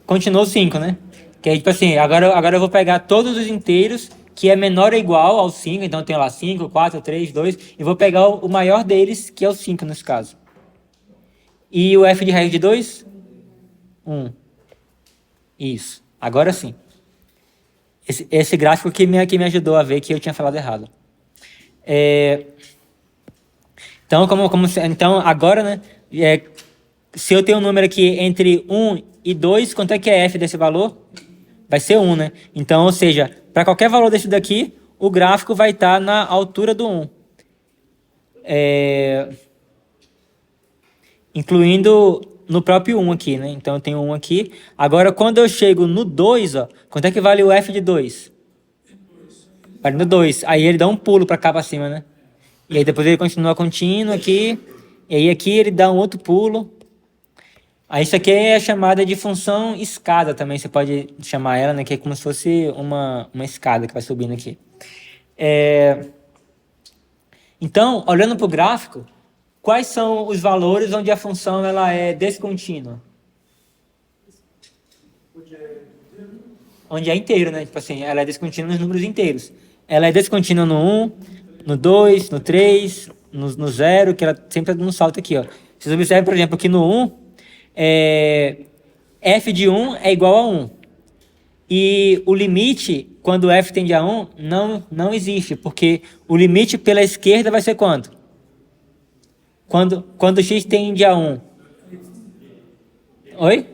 continuou 5, né? Que aí, tipo assim, agora eu vou pegar todos os inteiros que é menor ou igual ao 5. Então, eu tenho lá 5, 4, 3, 2. E vou pegar o maior deles, que é o 5 nesse caso. E o f de raiz de 2? 1. Isso. Agora sim. Esse gráfico que me ajudou a ver que eu tinha falado errado. Então, então agora, né? Se eu tenho um número aqui entre 1 e 2, quanto é que é f desse valor? Vai ser 1, né? Então, ou seja, para qualquer valor desse daqui, o gráfico vai estar na altura do 1. Incluindo no próprio 1 aqui, né? Então eu tenho 1 aqui. Agora, quando eu chego no 2, ó, quanto é que vale o f de 2? Vale no 2. Aí ele dá um pulo para cá para cima, né? E aí depois ele continua contínuo aqui. E aí aqui ele dá um outro pulo. Aí isso aqui é chamada de função escada também. Você pode chamar ela, né? Que é como se fosse uma escada que vai subindo aqui. Então, olhando para o gráfico, quais são os valores onde a função ela é descontínua? Onde é inteiro, né? Tipo assim, ela é descontínua nos números inteiros. Ela é descontínua no 1, no 2, no 3, no 0, que ela sempre dá um salto aqui, ó. Vocês observam, por exemplo, que no 1, f de 1 é igual a 1. E o limite, quando f tende a 1, não existe, porque o limite pela esquerda vai ser quanto? Quando x tende a 1. Oi?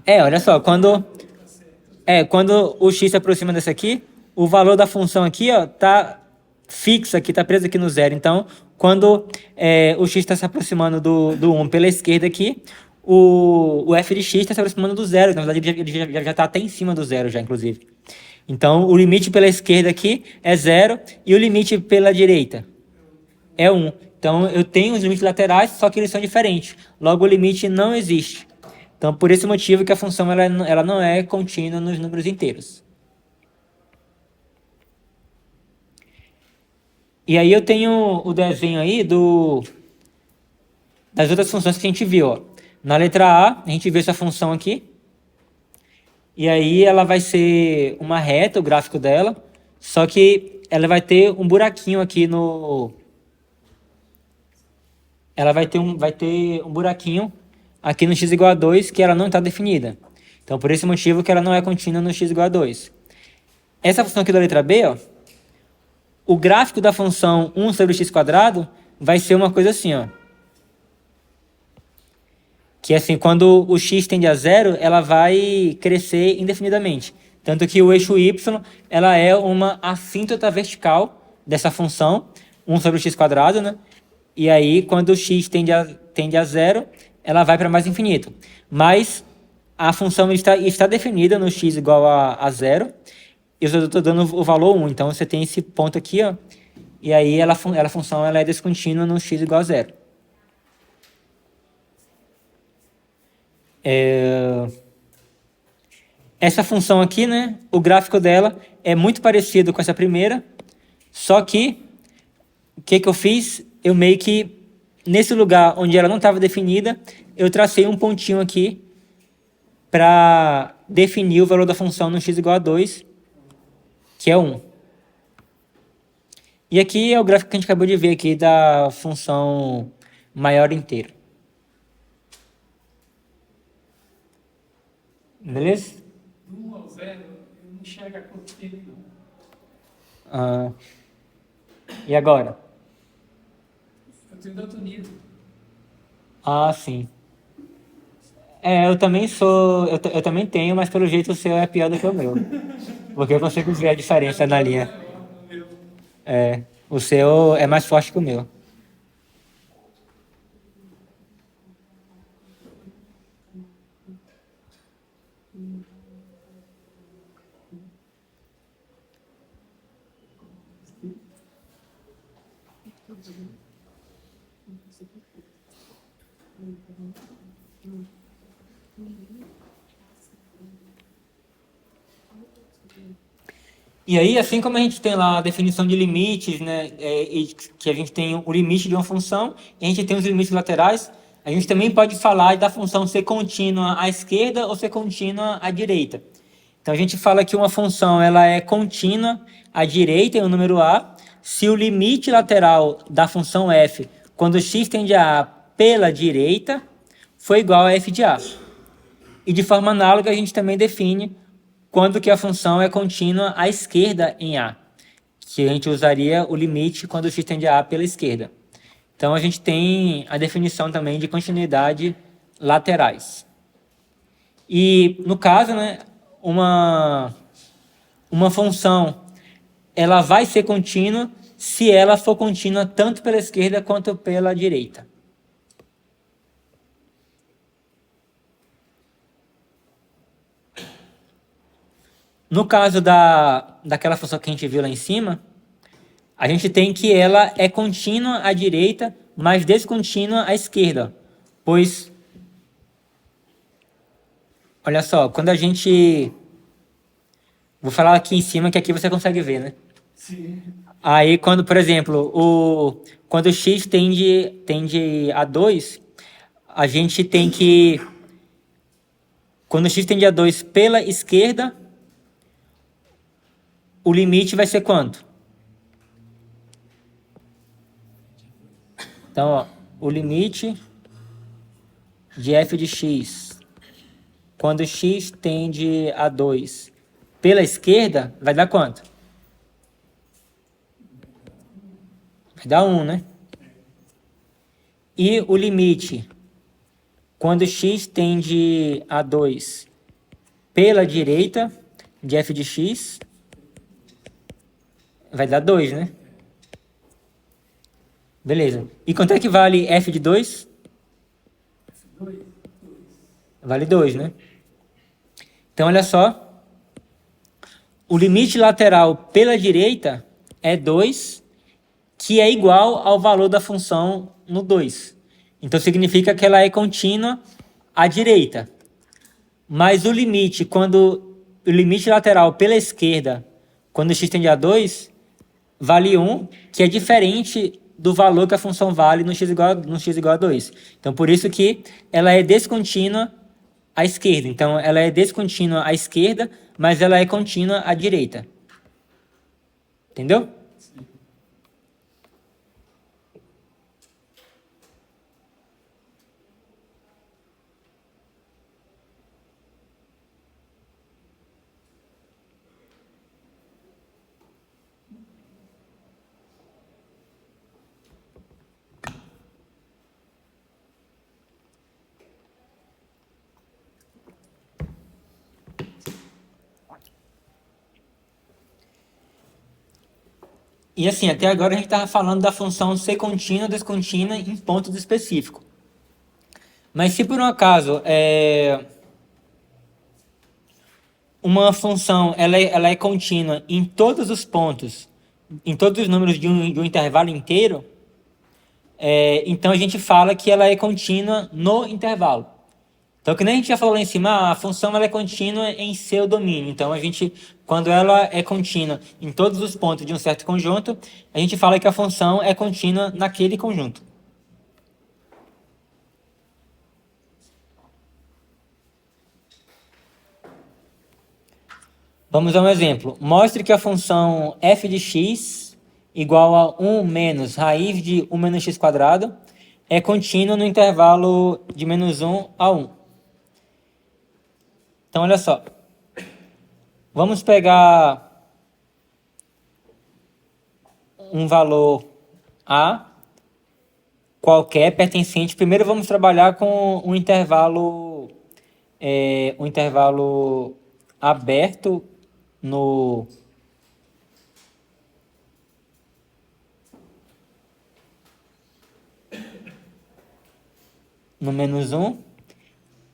Olha só, quando o x se aproxima desse aqui, o valor da função aqui, ó, tá fixo aqui, tá preso aqui no zero. Então, quando o x está se aproximando do 1 pela esquerda aqui, o f de x está se aproximando do zero. Na verdade, ele já está até em cima do zero, já, inclusive. Então, o limite pela esquerda aqui é 0 e o limite pela direita é 1. Então, eu tenho os limites laterais, só que eles são diferentes. Logo, o limite não existe. Então, por esse motivo que a função ela não é contínua nos números inteiros. E aí eu tenho o desenho aí das outras funções que a gente viu. Ó. Na letra A gente viu essa função aqui. E aí ela vai ser uma reta, o gráfico dela. Só que ela vai ter um buraquinho aqui no... Ela vai ter um buraquinho aqui no x igual a 2, que ela não está definida. Então, por esse motivo que ela não é contínua no x igual a 2. Essa função aqui da letra B, ó, o gráfico da função 1 sobre x² vai ser uma coisa assim, ó. Que assim, quando o x tende a 0, ela vai crescer indefinidamente. Tanto que o eixo y, ela é uma assíntota vertical dessa função, 1 sobre x², né? E aí, quando o x tende a 0, ela vai para mais infinito. Mas a função está definida no x igual a 0. Eu só estou dando o valor 1. Então, você tem esse ponto aqui, ó. E aí, a função ela é descontínua no x igual a 0. Essa função aqui, né? O gráfico dela é muito parecido com essa primeira. Só que, o que eu fiz? Eu meio que, nesse lugar onde ela não estava definida, eu tracei um pontinho aqui para definir o valor da função no x igual a 2, que é 1. E aqui é o gráfico que a gente acabou de ver aqui da função maior inteira. Beleza? Do 1 ao 0, eu não enxergo a cor dele, não. E agora? Eu tenho daltonismo. Ah, sim. Eu também sou... Eu também tenho, mas pelo jeito o seu é pior do que o meu. Porque eu consigo ver a diferença na linha. O seu é mais forte que o meu. E aí, assim como a gente tem lá a definição de limites, né, que a gente tem o limite de uma função, e a gente tem os limites laterais, a gente também pode falar da função ser contínua à esquerda ou ser contínua à direita. Então, a gente fala que uma função ela é contínua à direita, o número a, se o limite lateral da função f, quando x tende a pela direita, for igual a f de a. E de forma análoga, a gente também define quando que a função é contínua à esquerda em a, que a gente usaria o limite quando x tende a pela esquerda. Então, a gente tem a definição também de continuidade laterais. E, no caso, né, uma função ela vai ser contínua se ela for contínua tanto pela esquerda quanto pela direita. No caso daquela função que a gente viu lá em cima, a gente tem que ela é contínua à direita, mas descontínua à esquerda. Pois, olha só, quando a gente... Vou falar aqui em cima, que aqui você consegue ver, né? Sim. Aí, quando, por exemplo, quando o x tende a 2, a gente tem que... Quando o x tende a 2 pela esquerda, o limite vai ser quanto? Então, ó, o limite de f de x, quando x tende a 2 pela esquerda, vai dar quanto? Vai dar 1, né? E o limite, quando x tende a 2 pela direita de f de x, vai dar 2, né? Beleza. E quanto é que vale f de 2? Vale 2, né? Então, olha só. O limite lateral pela direita é 2, que é igual ao valor da função no 2. Então, significa que ela é contínua à direita. Mas o limite, o limite lateral pela esquerda, quando x tende a 2, vale 1, que é diferente do valor que a função vale no x igual a 2. Então, por isso que ela é descontínua à esquerda. Então, ela é descontínua à esquerda, mas ela é contínua à direita. Entendeu? E assim, até agora a gente estava falando da função ser contínua ou descontínua em pontos específicos. Mas se por um acaso uma função ela é contínua em todos os pontos, em todos os números de um intervalo inteiro, então a gente fala que ela é contínua no intervalo. Então, que nem a gente já falou lá em cima, a função ela é contínua em seu domínio. Então, quando ela é contínua em todos os pontos de um certo conjunto, a gente fala que a função é contínua naquele conjunto. Vamos a um exemplo. Mostre que a função f de x igual a 1 menos raiz de 1 menos x quadrado é contínua no intervalo de menos 1 a 1. Então, olha só. Vamos pegar um valor A qualquer pertencente. Primeiro vamos trabalhar com um intervalo aberto no menos 1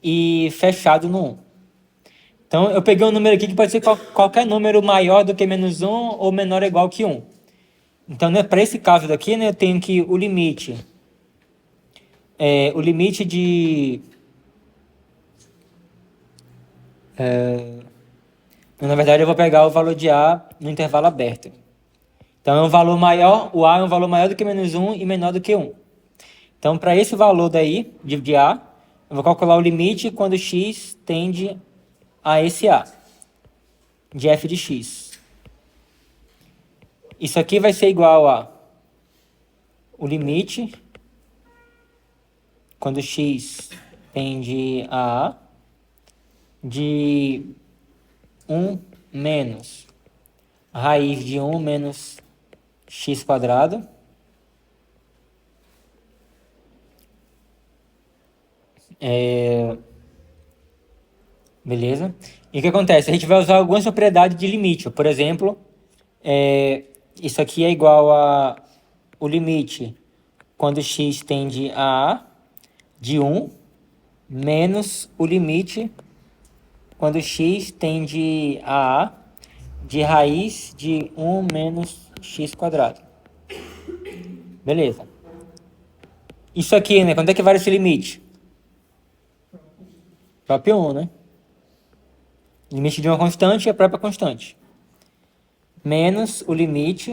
e fechado no 1. Então, eu peguei um número aqui que pode ser qualquer número maior do que menos 1 ou menor ou igual que 1. Então, né, para esse caso daqui, né, eu tenho que o limite de... na verdade, eu vou pegar o valor de A no intervalo aberto. Então, é um valor maior, o A é um valor maior do que menos 1 e menor do que 1. Então, para esse valor daí, de A, eu vou calcular o limite quando x tende a esse A, de f de x. Isso aqui vai ser igual a o limite quando x tende a A, de 1 menos raiz de 1 menos x quadrado beleza? E o que acontece? A gente vai usar algumas propriedades de limite. Por exemplo, isso aqui é igual a o limite quando x tende a A de 1 menos o limite quando x tende a A de raiz de 1 menos x quadrado. Beleza. Isso aqui, né? Quanto é que vale esse limite? Próprio 1, né? Limite de uma constante é a própria constante. Menos o limite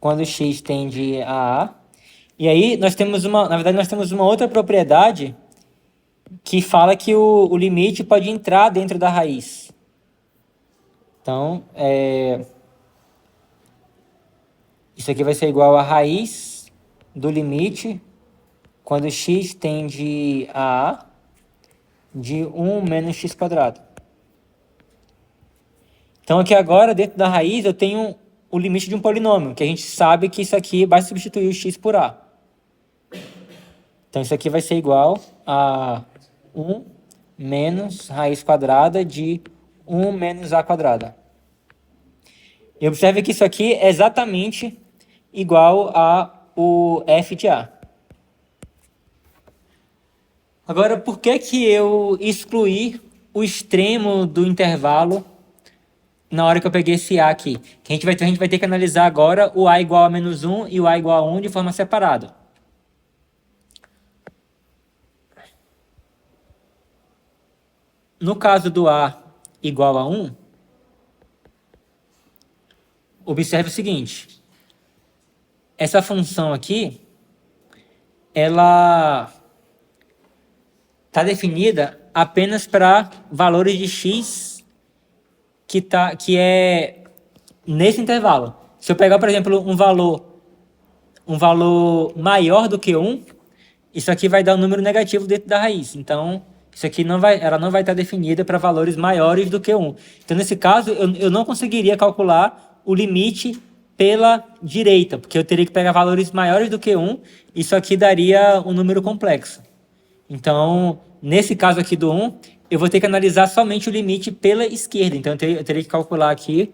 quando x tende a A. E aí, na verdade, nós temos uma outra propriedade que fala que o limite pode entrar dentro da raiz. Então, isso aqui vai ser igual a raiz do limite quando x tende a A de 1 menos x quadrado. Então aqui agora, dentro da raiz, eu tenho o limite de um polinômio, que a gente sabe que isso aqui vai substituir o x por A. Então isso aqui vai ser igual a 1 menos raiz quadrada de 1 menos A quadrada. E observe que isso aqui é exatamente igual a o f de A. Agora, por que que eu excluí o extremo do intervalo na hora que eu peguei esse A aqui? Que a gente vai ter que analisar agora o A igual a menos 1 e o A igual a 1 de forma separada. No caso do A igual a 1, observe o seguinte. Essa função aqui, ela está definida apenas para valores de x que é nesse intervalo. Se eu pegar, por exemplo, um valor maior do que 1, isso aqui vai dar um número negativo dentro da raiz. Então, isso aqui ela não vai estar definida para valores maiores do que 1. Então, nesse caso, eu não conseguiria calcular o limite pela direita, porque eu teria que pegar valores maiores do que 1, isso aqui daria um número complexo. Então, nesse caso aqui do 1, eu vou ter que analisar somente o limite pela esquerda. Então, eu teria que calcular aqui,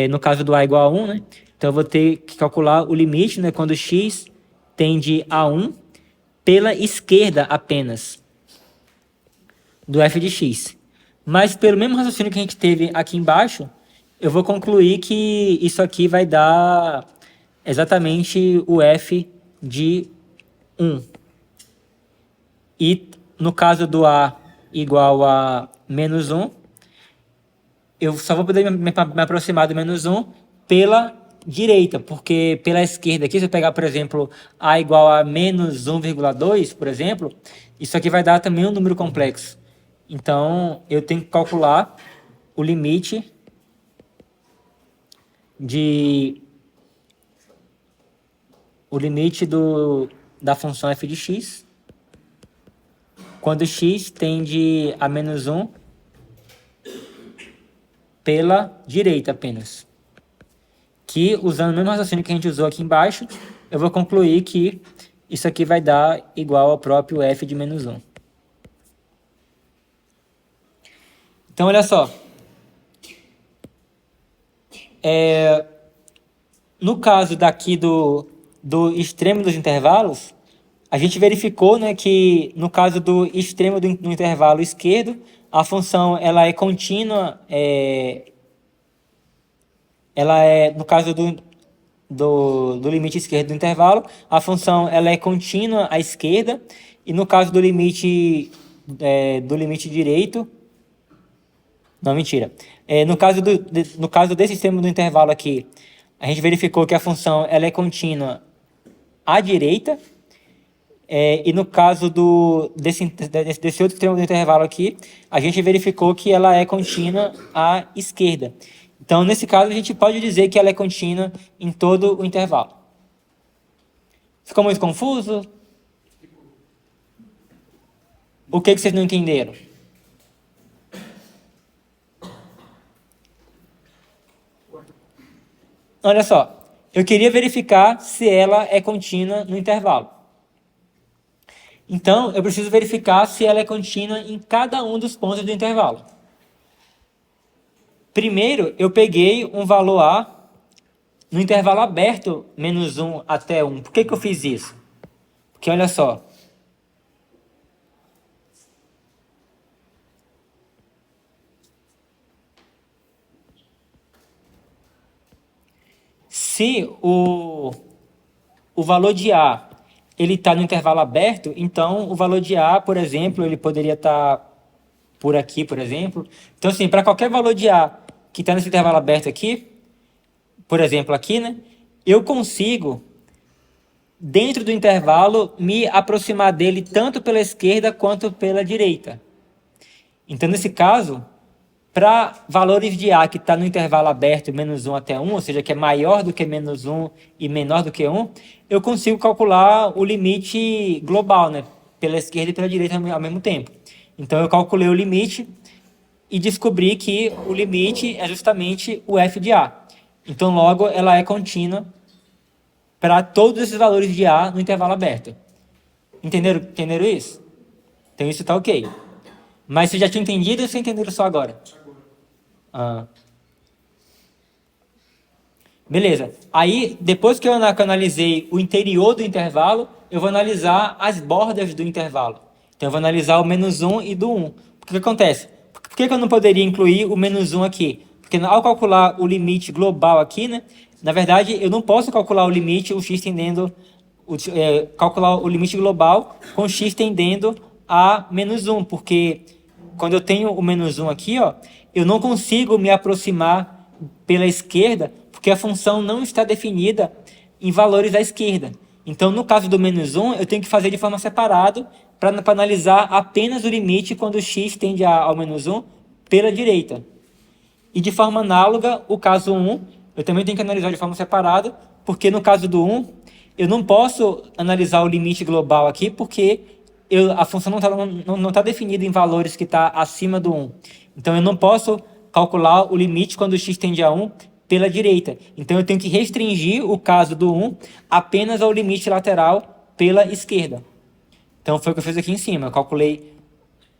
no caso do A igual a 1, né? Então, eu vou ter que calcular o limite, né, quando x tende a 1, pela esquerda apenas, do f de x. Mas, pelo mesmo raciocínio que a gente teve aqui embaixo, eu vou concluir que isso aqui vai dar exatamente o f de 1. E no caso do A igual a menos 1, eu só vou poder me aproximar do menos 1 pela direita, porque pela esquerda aqui, se eu pegar, por exemplo, A igual a menos 1,2, por exemplo, isso aqui vai dar também um número complexo. Então, eu tenho que calcular o limite da função f de x quando x tende a menos 1 pela direita apenas. Que, usando o mesmo raciocínio que a gente usou aqui embaixo, eu vou concluir que isso aqui vai dar igual ao próprio f de menos 1. Então, olha só. No caso daqui do extremo dos intervalos, a gente verificou, né, que no caso do extremo do intervalo esquerdo, a função ela é contínua, no caso do limite esquerdo do intervalo, a função ela é contínua à esquerda, e no caso do limite direito, não, mentira. No caso desse extremo do intervalo aqui, a gente verificou que a função ela é contínua à direita, e no caso desse outro extremo do intervalo aqui, a gente verificou que ela é contínua à esquerda. Então, nesse caso, a gente pode dizer que ela é contínua em todo o intervalo. Ficou muito confuso? O que vocês não entenderam? Olha só, eu queria verificar se ela é contínua no intervalo. Então, eu preciso verificar se ela é contínua em cada um dos pontos do intervalo. Primeiro, eu peguei um valor A no intervalo aberto, menos 1 até 1. Por que eu fiz isso? Porque, olha só. Se o valor de A ele está no intervalo aberto, então o valor de A, por exemplo, ele poderia estar por aqui, por exemplo. Então, assim, para qualquer valor de A que está nesse intervalo aberto aqui, por exemplo, aqui, né? Eu consigo, dentro do intervalo, me aproximar dele tanto pela esquerda quanto pela direita. Então, nesse caso, Para valores de A que está no intervalo aberto menos 1 até 1, ou seja, que é maior do que menos 1 e menor do que 1, eu consigo calcular o limite global, né? Pela esquerda e pela direita ao mesmo tempo. Então, eu calculei o limite e descobri que o limite é justamente o f de A. Então, logo, ela é contínua para todos esses valores de A no intervalo aberto. Entenderam isso? Então, isso está ok. Mas você já tinha entendido ou você entenderam só agora? Ah. Beleza. Aí, depois que eu analisei o interior do intervalo, eu vou analisar as bordas do intervalo. Então, eu vou analisar o menos 1 e do 1. O que acontece? Por que eu não poderia incluir o menos 1 aqui? Porque ao calcular o limite global aqui, né, na verdade, eu não posso calcular o limite, o x tendendo, calcular o limite global com x tendendo a menos 1, porque quando eu tenho o menos 1 aqui, ó, eu não consigo me aproximar pela esquerda, porque a função não está definida em valores à esquerda. Então, no caso do menos 1, eu tenho que fazer de forma separada para analisar apenas o limite quando x tende ao menos 1 pela direita. E de forma análoga, o caso 1, eu também tenho que analisar de forma separada, porque no caso do 1, eu não posso analisar o limite global aqui, porque a função não está definida em valores que está acima do 1. Então, eu não posso calcular o limite quando x tende a 1 pela direita. Então, eu tenho que restringir o caso do 1 apenas ao limite lateral pela esquerda. Então, foi o que eu fiz aqui em cima. Eu calculei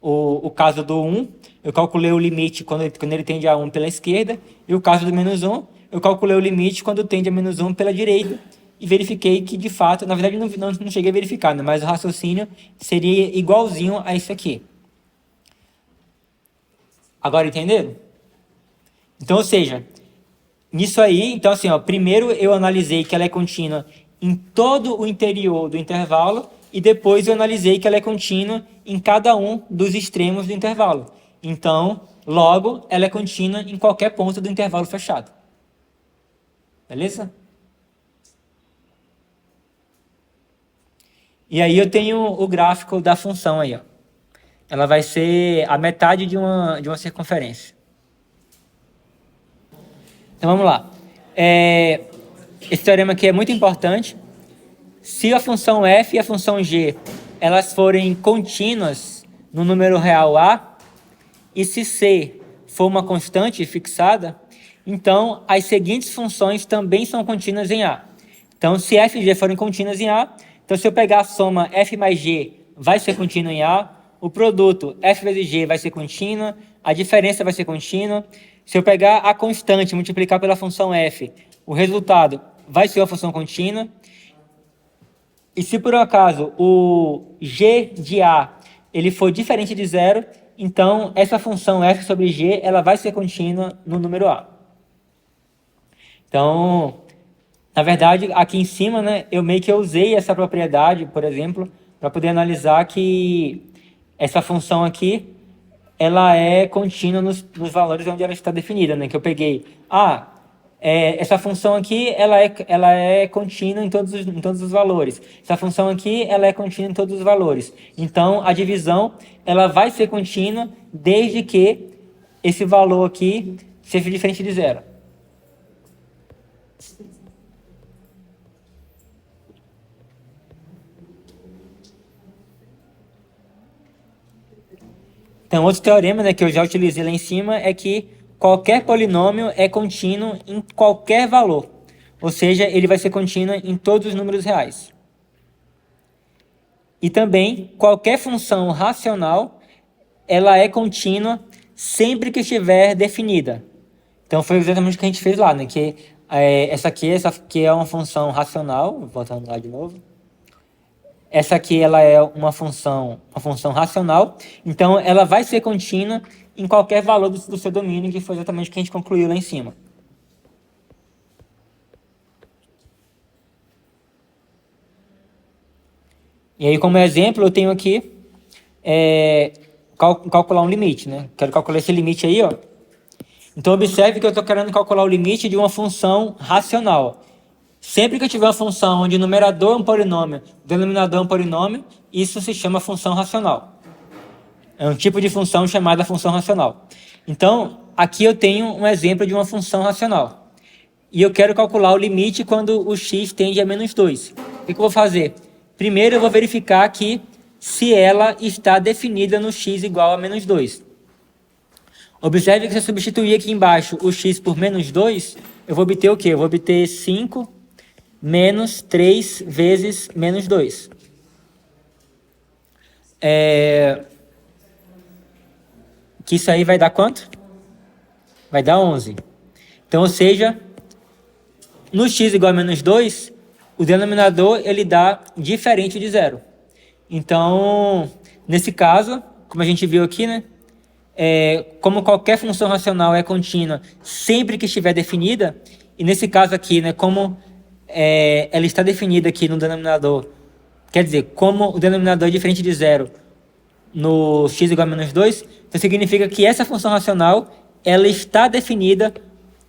o caso do 1, eu calculei o limite quando ele tende a 1 pela esquerda, e o caso do menos 1, eu calculei o limite quando tende a menos 1 pela direita, e verifiquei que, de fato, na verdade, não cheguei a verificar, né? Mas o raciocínio seria igualzinho a esse aqui. Agora, entenderam? Então, ou seja, nisso aí, então assim, ó, primeiro eu analisei que ela é contínua em todo o interior do intervalo, e depois eu analisei que ela é contínua em cada um dos extremos do intervalo. Então, logo, ela é contínua em qualquer ponto do intervalo fechado. Beleza? E aí eu tenho o gráfico da função aí, ó. Ela vai ser a metade de uma circunferência. Então vamos lá. Esse teorema aqui é muito importante. Se a função f e a função g elas forem contínuas no número real a, e se c for uma constante fixada, então as seguintes funções também são contínuas em a. Então, se f e g forem contínuas em a, então se eu pegar a soma f mais g vai ser contínua em a, o produto f vezes g vai ser contínua, a diferença vai ser contínua. Se eu pegar a constante e multiplicar pela função f, o resultado vai ser uma função contínua. E se por um acaso o g de a ele for diferente de zero, então essa função f sobre g ela vai ser contínua no número a. Então, na verdade, aqui em cima, né, eu meio que usei essa propriedade, por exemplo, para poder analisar que essa função aqui ela é contínua nos valores onde ela está definida, né? Que eu peguei, essa função aqui ela é contínua em todos os valores. Essa função aqui ela é contínua em todos os valores. Então, a divisão ela vai ser contínua desde que esse valor aqui seja diferente de zero. Então, outro teorema, né, que eu já utilizei lá em cima é que qualquer polinômio é contínuo em qualquer valor. Ou seja, ele vai ser contínuo em todos os números reais. E também, qualquer função racional, ela é contínua sempre que estiver definida. Então, foi exatamente o que a gente fez lá, né? Que essa aqui é uma função racional, voltando lá de novo. Essa aqui ela é uma função racional, então ela vai ser contínua em qualquer valor do seu domínio, que foi exatamente o que a gente concluiu lá em cima. E aí, como exemplo, eu tenho aqui calcular um limite, né? Quero calcular esse limite aí, ó. Então, observe que eu estou querendo calcular o limite de uma função racional. Sempre que eu tiver uma função onde o numerador é um polinômio, o denominador é um polinômio, isso se chama função racional. É um tipo de função chamada função racional. Então, aqui eu tenho um exemplo de uma função racional. E eu quero calcular o limite quando o x tende a menos 2. O que eu vou fazer? Primeiro eu vou verificar aqui se ela está definida no x igual a menos 2. Observe que se eu substituir aqui embaixo o x por menos 2, eu vou obter o quê? Eu vou obter 5 menos 3 vezes menos 2. Que isso aí vai dar quanto? Vai dar 11. Então, ou seja, no x igual a menos 2, o denominador ele dá diferente de zero. Então, nesse caso, como a gente viu aqui, né? Como qualquer função racional é contínua sempre que estiver definida, e nesse caso aqui, né, como ela está definida aqui no denominador, quer dizer, como o denominador é diferente de zero no x igual a menos 2, então significa que essa função racional ela está definida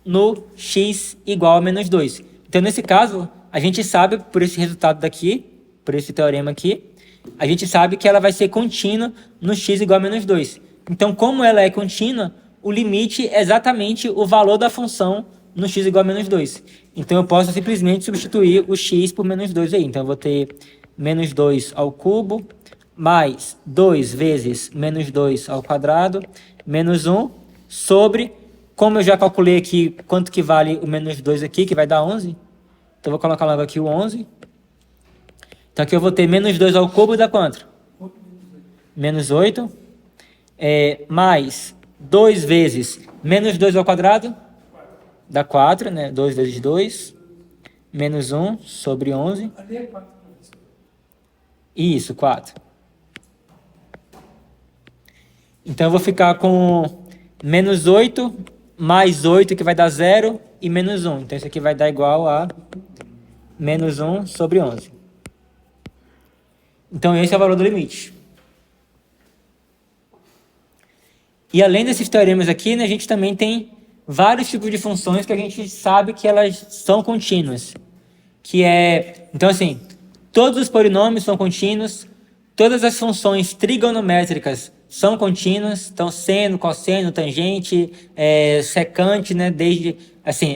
no x igual a menos 2. Então, nesse caso, a gente sabe, por esse resultado daqui, por esse teorema aqui, a gente sabe que ela vai ser contínua no x igual a menos 2. Então, como ela é contínua, o limite é exatamente o valor da função no x igual a menos 2. Então, eu posso simplesmente substituir o x por menos 2 aí. Então, eu vou ter menos 2 ao cubo, mais 2 vezes menos 2 ao quadrado, menos 1, sobre, como eu já calculei aqui quanto que vale o menos 2 aqui, que vai dar 11. Então, eu vou colocar logo aqui o 11. Então, aqui eu vou ter menos 2 ao cubo, dá quanto? Menos 8. Mais 2 vezes menos 2 ao quadrado, dá 4, né? 2 vezes 2, menos 1 sobre 11. Isso, 4. Então, eu vou ficar com menos 8 mais 8, que vai dar 0, e menos 1. Então, isso aqui vai dar igual a menos 1 sobre 11. Então, esse é o valor do limite. E além desses teoremas aqui, né, a gente também tem vários tipos de funções que a gente sabe que elas são contínuas. Então, assim, todos os polinômios são contínuos, todas as funções trigonométricas são contínuas, então seno, cosseno, tangente, secante, né,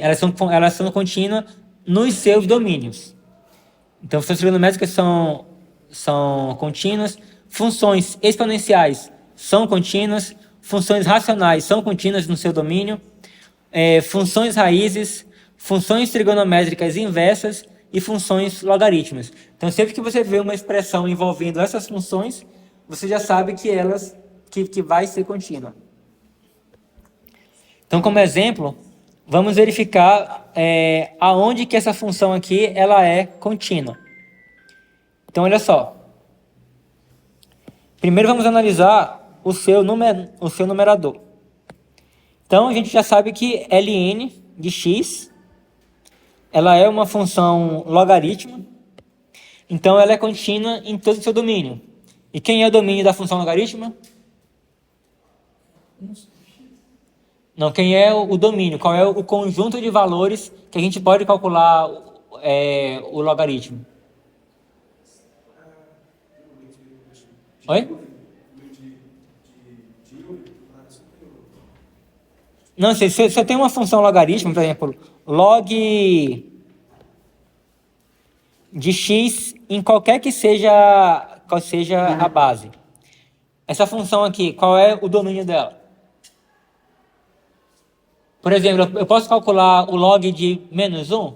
elas são contínuas nos seus domínios. Então, funções trigonométricas são contínuas, funções exponenciais são contínuas, funções racionais são contínuas no seu domínio, funções raízes, funções trigonométricas inversas e funções logarítmicas. Então, sempre que você vê uma expressão envolvendo essas funções, você já sabe que vai ser contínua. Então, como exemplo, vamos verificar aonde que essa função aqui ela é contínua. Então, olha só. Primeiro vamos analisar o seu numerador. Então, a gente já sabe que ln de x, ela é uma função logarítmica. Então, ela é contínua em todo o seu domínio. E quem é o domínio da função logarítmica? Não, quem é o domínio? Qual é o conjunto de valores que a gente pode calcular o logaritmo? Oi? Não, você tem uma função logarítmica, por exemplo, log de x em qual seja a base. Essa função aqui, qual é o domínio dela? Por exemplo, eu posso calcular o log de menos 1?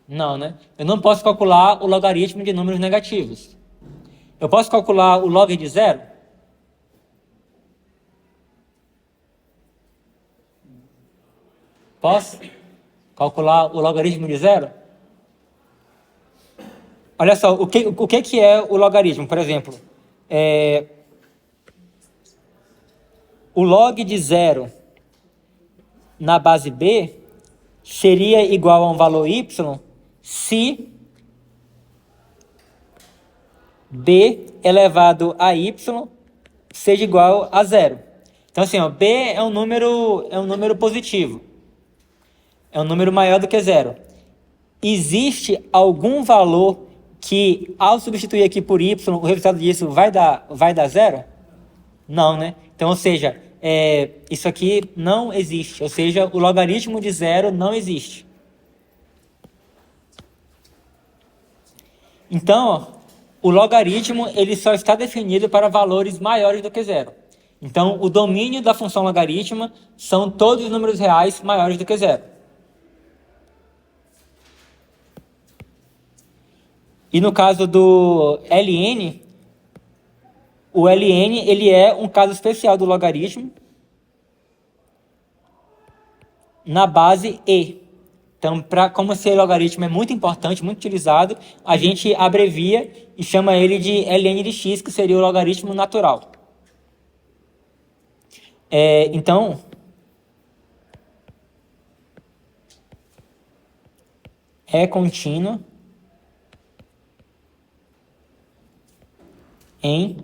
Não, né? Eu não posso calcular o logaritmo de números negativos. Eu posso calcular o log de 0? Posso calcular o logaritmo de 0? Olha só, o que é o logaritmo? Por exemplo, o log de 0 na base b seria igual a um valor y se b elevado a y seja igual a 0. Então, assim, b é um número positivo. É um número maior do que 0. Existe algum valor que, ao substituir aqui por y, o resultado disso vai dar 0? Não, né? Então, ou seja, isso aqui não existe, ou seja, o logaritmo de zero não existe. Então, ó, o logaritmo ele só está definido para valores maiores do que zero. Então, o domínio da função logaritma são todos os números reais maiores do que zero. E no caso do ln, o ln ele é um caso especial do logaritmo na base e. Então, como esse logaritmo é muito importante, muito utilizado, a gente abrevia e chama ele de ln de x, que seria o logaritmo natural. Então, é contínuo em...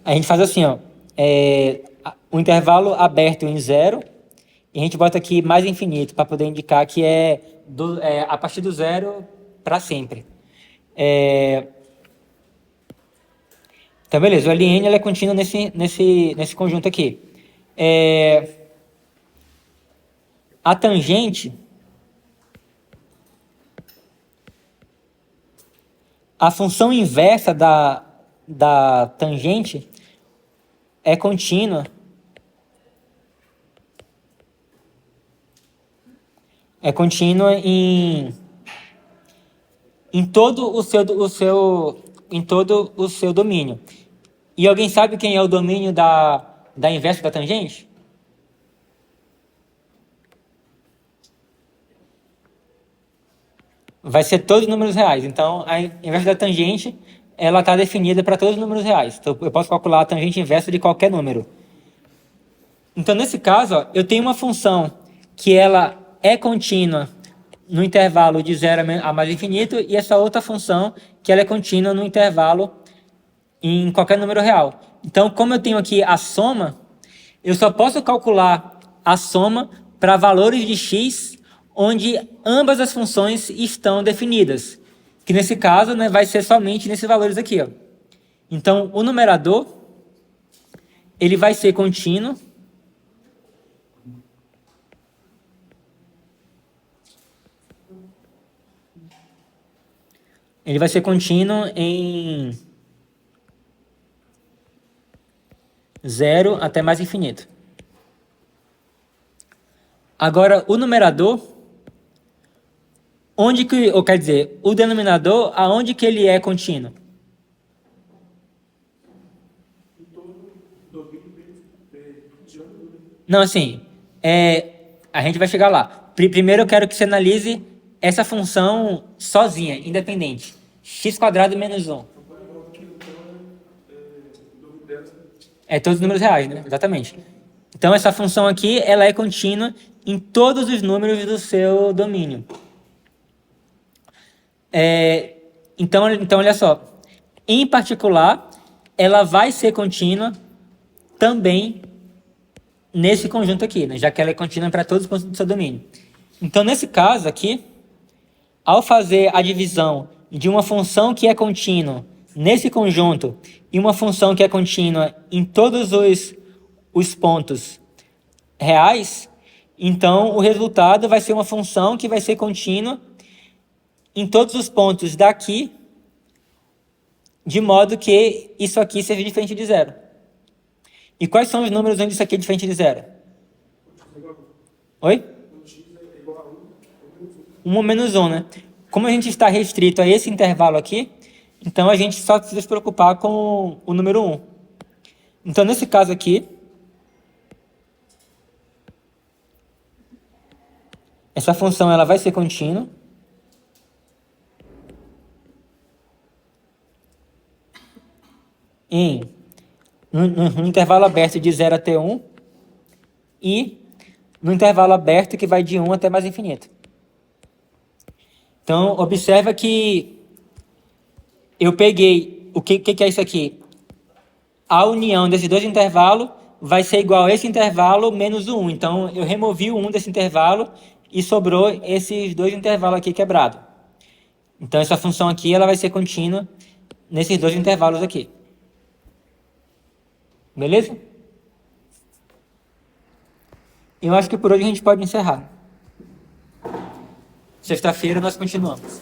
A gente faz assim, ó, o intervalo aberto em zero, e a gente bota aqui mais infinito, para poder indicar que a partir do zero para sempre. Então, beleza, o ln ele é contínuo nesse conjunto aqui. A tangente, a função inversa da tangente é contínua. É contínua em todo o seu domínio. E alguém sabe quem é o domínio da inversa da tangente? Vai ser todos os números reais. Então, a inversa da tangente ela está definida para todos os números reais. Então, eu posso calcular a tangente inversa de qualquer número. Então, nesse caso, ó, eu tenho uma função que ela é contínua no intervalo de 0 a mais infinito, e essa outra função que ela é contínua no intervalo em qualquer número real. Então, como eu tenho aqui a soma, eu só posso calcular a soma para valores de x onde ambas as funções estão definidas, que nesse caso, né, vai ser somente nesses valores aqui, ó. Então, o numerador ele vai ser contínuo em 0 até mais infinito. Agora, o numerador, quer dizer, o denominador, aonde que ele é contínuo? Não, assim, a gente vai chegar lá. Primeiro eu quero que você analise essa função sozinha, independente. x² menos 1. É todos os números reais, né? Exatamente. Então, essa função aqui, ela é contínua em todos os números do seu domínio. Então, olha só. Em particular, ela vai ser contínua também nesse conjunto aqui, né? Já que ela é contínua para todos os conjuntos do seu domínio. Então, nesse caso aqui, ao fazer a divisão de uma função que é contínua nesse conjunto e uma função que é contínua em todos os pontos reais, então o resultado vai ser uma função que vai ser contínua em todos os pontos daqui, de modo que isso aqui seja diferente de zero. E quais são os números onde isso aqui é diferente de zero? Oi? 1 menos 1, né? Como a gente está restrito a esse intervalo aqui, então a gente só precisa se preocupar com o número 1. Então, nesse caso aqui, essa função ela vai ser contínua. No intervalo aberto de 0 até 1 e no intervalo aberto que vai de 1 até mais infinito. Então, observa que eu peguei, o que é isso aqui? A união desses dois intervalos vai ser igual a esse intervalo menos o 1. Então, eu removi o 1 desse intervalo e sobrou esses dois intervalos aqui quebrados. Então, essa função aqui ela vai ser contínua nesses dois intervalos aqui. Beleza? E eu acho que por hoje a gente pode encerrar. Sexta-feira nós continuamos.